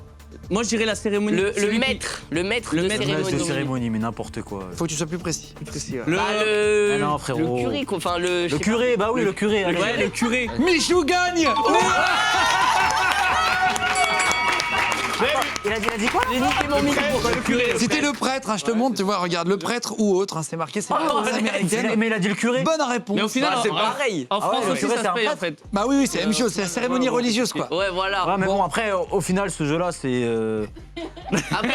Moi, je dirais la cérémonie. Le Celui qui- maître de maître De cérémonie. cérémonie, mais n'importe quoi. faut que tu sois plus précis. Précis, ouais. Le. Bah, Ah non, frérot. le curé, quoi. Enfin, le. je Le sais curé, bah oui, le curé. allez. Ouais, le curé. Michou gagne. Il a dit quoi? J'ai niqué mon micro. Le curé. C'était le prêtre, hein, je te montre, tu vois, regarde, le prêtre ou autre, hein, c'est marqué, c'est américaine. Mais il a dit le curé. Bonne réponse. Mais au final, Bah, c'est pareil. en Ah ouais, France le aussi, curé, ça c'est se un paye en prêtre. fait. Bah oui, c'est la même chose, c'est la cérémonie religieuse, quoi. Ouais, voilà. Ouais, mais bon, après, au final, ce jeu-là, c'est. Après, ouais,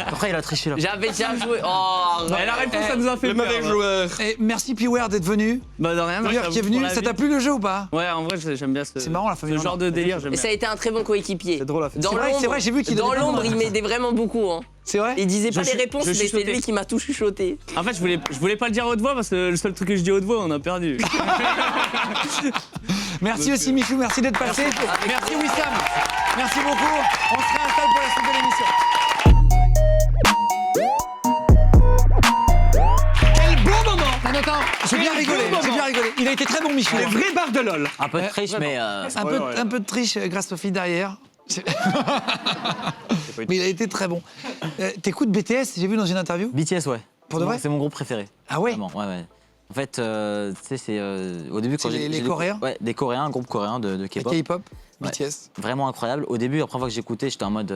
Après, il a triché là. j'avais déjà joué. Oh, Et la réponse, ça nous a fait Le peur. mauvais là. joueur. Et merci Piware d'être venu. Bah, de rien. D'ailleurs, qui est venu, ça t'a plu le jeu ou pas? Ouais, en vrai, j'aime bien ce. C'est marrant, la famille Ce genre de délire, j'aime Et bien. ça a été un très bon coéquipier. C'est drôle à faire. Dans C'est vrai, j'ai vu qu'il Dans donnait pas l'ombre, mal. il m'aidait vraiment beaucoup. Hein. C'est vrai? Il disait pas Je les réponses, je mais c'est chuchotais. lui qui m'a tout chuchoté. En fait, je voulais pas le dire à haute voix parce que le seul truc que je dis à haute voix, on a perdu. Merci aussi Michou, merci d'être passé. Merci Wissam. Merci beaucoup. On se réinstalle pour la suite de l'émission. Quel bon moment. Attends, j'ai bien rigolé, j'ai bien rigolé. Il a été très bon Michou. Les vrais barres de LOL. Un peu de triche, mais. Un peu de triche grâce aux filles derrière. Mais il a été très bon. T'écoutes BTS, j'ai vu dans une interview. BTS, ouais. Pour de vrai? C'est mon groupe préféré. Ah ouais? Vraiment, ouais. En fait, tu sais, c'est. Au début, quand C'est j'ai. les j'ai Coréens? Ouais, des Coréens, un groupe coréen de K-pop. K-pop, Ouais. BTS. Vraiment incroyable. Au début, la première fois que j'écoutais, j'étais en mode.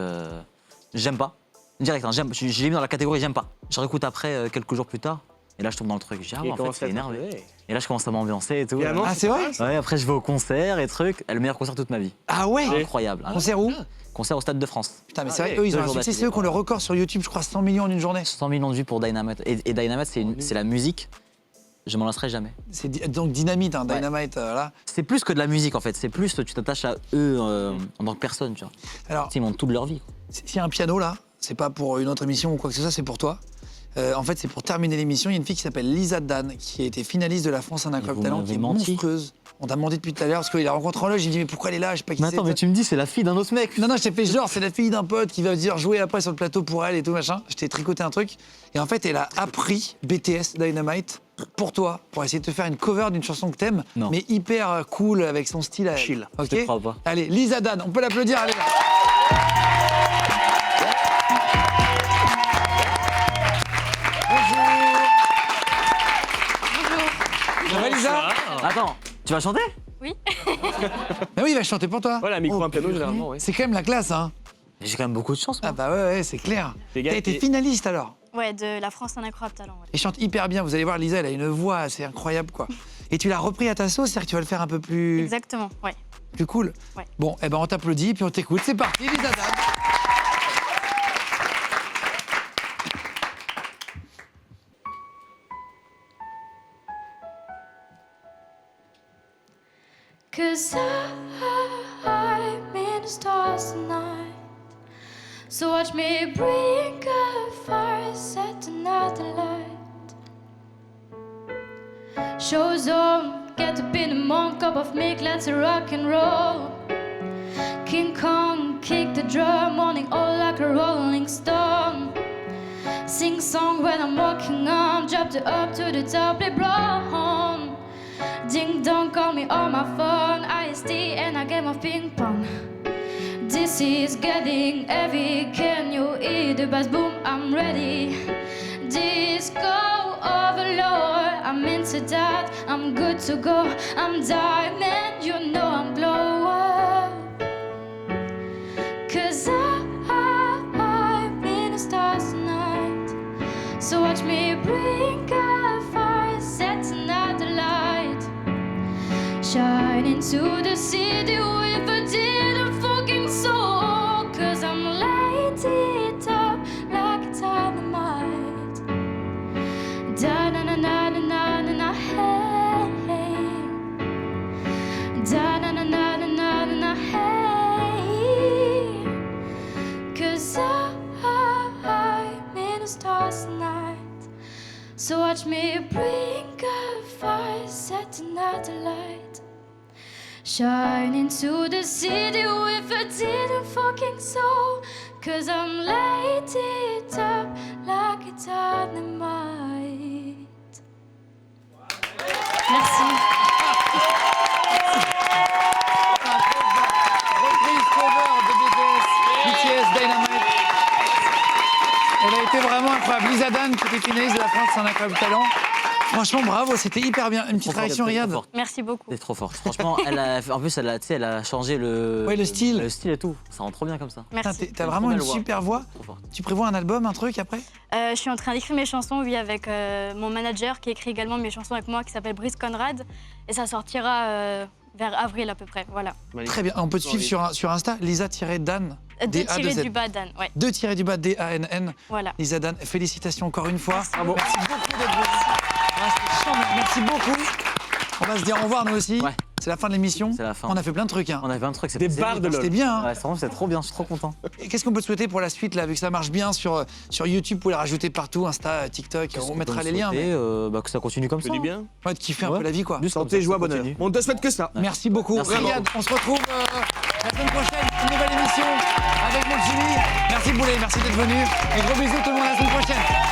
J'aime pas. Direct, hein, je l'ai mis dans la catégorie j'aime pas. Je réécoute après, quelques jours plus tard. Et là, je tombe dans le truc. Je dis, ah ouais, en fait, c'est énervé. Et là, je commence à m'ambiancer et tout. Finalement, Ah c'est vrai? Ouais, après, je vais au concert et truc. Le meilleur concert de toute ma vie. Ah ouais? Incroyable. Concert où? Concert au Stade de France. Putain mais c'est vrai, eux ils ont 2 un jours succès, d'affilée. c'est eux qui ont le record sur YouTube, je crois 100 millions en une journée. 100 millions de vues pour Dynamite. Et Dynamite, c'est la musique. Je m'en lasserai jamais. C'est donc Dynamite, hein, Ouais. Dynamite, là. C'est plus que de la musique en fait. C'est plus, tu t'attaches à eux en tant que personne, tu vois. Alors, Ils montrent toute leur vie. Quoi. s'il y a un piano là, c'est pas pour une autre émission ou quoi que ce soit, c'est pour toi. En fait, c'est pour terminer l'émission. Il y a une fille qui s'appelle Lisa Dan, qui a été finaliste de la France en Incroyable vous Talent, m'avez qui est menti. monstrueuse. On t'a demandé depuis tout à l'heure, parce qu'il a rencontré en loge, il me dit mais pourquoi elle est là, je sais pas qui Mais c'est. attends, mais tu me dis, c'est la fille d'un autre mec. Non, je t'ai fait genre, c'est la fille d'un pote qui va dire jouer après sur le plateau pour elle et tout machin. Je t'ai tricoté un truc. Et en fait, elle a appris BTS Dynamite pour toi, pour essayer de te faire une cover d'une chanson que t'aimes, Non. mais hyper cool avec son style à elle. Chill. Ok. Je te crois pas. Allez, Lisa Dan, on peut l'applaudir, allez là. Ça va Lisa? Attends, tu vas chanter? Mais oui, il va chanter pour toi. Voilà, micro, un piano, généralement, ouais. C'est quand même la classe, hein. J'ai quand même beaucoup de chance, moi. Ah bah ouais, c'est clair. Les T'as gars, été et- finaliste alors. Ouais, de la France en incroyable talent. Ouais. Et chante hyper bien. Vous allez voir, Lisa, elle a une voix, c'est incroyable, quoi. Et tu l'as repris à ta sauce, c'est-à-dire que tu vas le faire un peu plus, Exactement, ouais. plus cool. Ouais. Bon, eh ben on t'applaudit, puis on t'écoute. C'est parti, Lisa Dan. Cause I'm in the stars tonight. So watch me bring a fire, set another light. Show's on, get up in the morning, cup of milk, let's rock and roll. King Kong, kick the drum, morning all like a rolling stone. Sing song when I'm walking on, drop it up to the top, they blow. Ding dong, call me on my phone. IST and a game of ping pong. This is getting heavy. Can you hear the bass boom? I'm ready. Disco overlord. I'm into that. I'm good to go. I'm diamond. You know I'm glow up. Cause I'm in the stars tonight. So watch me bring a fire, set another light. Shine into the city with a little fucking soul. Cause I'm light it up like a dynamite. Da na na na na na na na hey. Da na na na na na na na hey. Cause I'm in the stars tonight. So watch me bring a fire, set another light. Shine into the city with a little fucking soul. Cause I'm light it up like a dynamite. Merci. Reprise cover de BTS Dynamite. Elle a été vraiment incroyable. Lisa Dan, qui était finaliste de la France en Incroyable Talent. Franchement, bravo, c'était hyper bien. Une petite Trop réaction, forte, Riyad? trop forte. Merci beaucoup. T'es trop forte. Franchement, en plus, elle a changé le. Ouais, le style. Le style et tout. Ça rend trop bien comme ça. Putain, Merci. t'as vraiment une belle voix. super voix. Trop forte. Tu prévois un album, un truc après? Je suis en train d'écrire mes chansons, oui, avec mon manager qui écrit également mes chansons avec moi, qui s'appelle Brice Conrad. Et ça sortira vers avril à peu près, voilà. Très bien. On peut te suivre sur Insta, Lisa-Dan. D-du-bas Dan, ouais, 2-du-bas D-A-N-N. voilà. Lisa Dan, félicitations encore une fois. Bravo. Merci beaucoup d'être venu. Ouais, c'était chambé. Merci beaucoup. On va se dire au revoir, nous aussi. Ouais. C'est la fin de l'émission. C'est la fin. On a fait plein de trucs. Hein. On avait un truc, c'est Des barres de C'était LOL. bien. Hein. Ouais, c'est trop bien, je suis trop content. Et qu'est-ce qu'on peut te souhaiter pour la suite, là, vu que ça marche bien sur YouTube, vous pouvez la rajouter partout, Insta, TikTok, on mettra les liens. Mais... Que ça continue comme ça. Je dis bien. Ouais, de kiffer un Ouais. peu la vie, quoi. Juste comme Santé, ça, joie, ça bonheur. continue. On te souhaite que ça. Merci beaucoup. Merci. Riyad, on se retrouve la semaine prochaine, une nouvelle émission avec mon Jimmy. Merci Boulet, merci d'être venu. Et gros bisous tout le monde, à la semaine prochaine.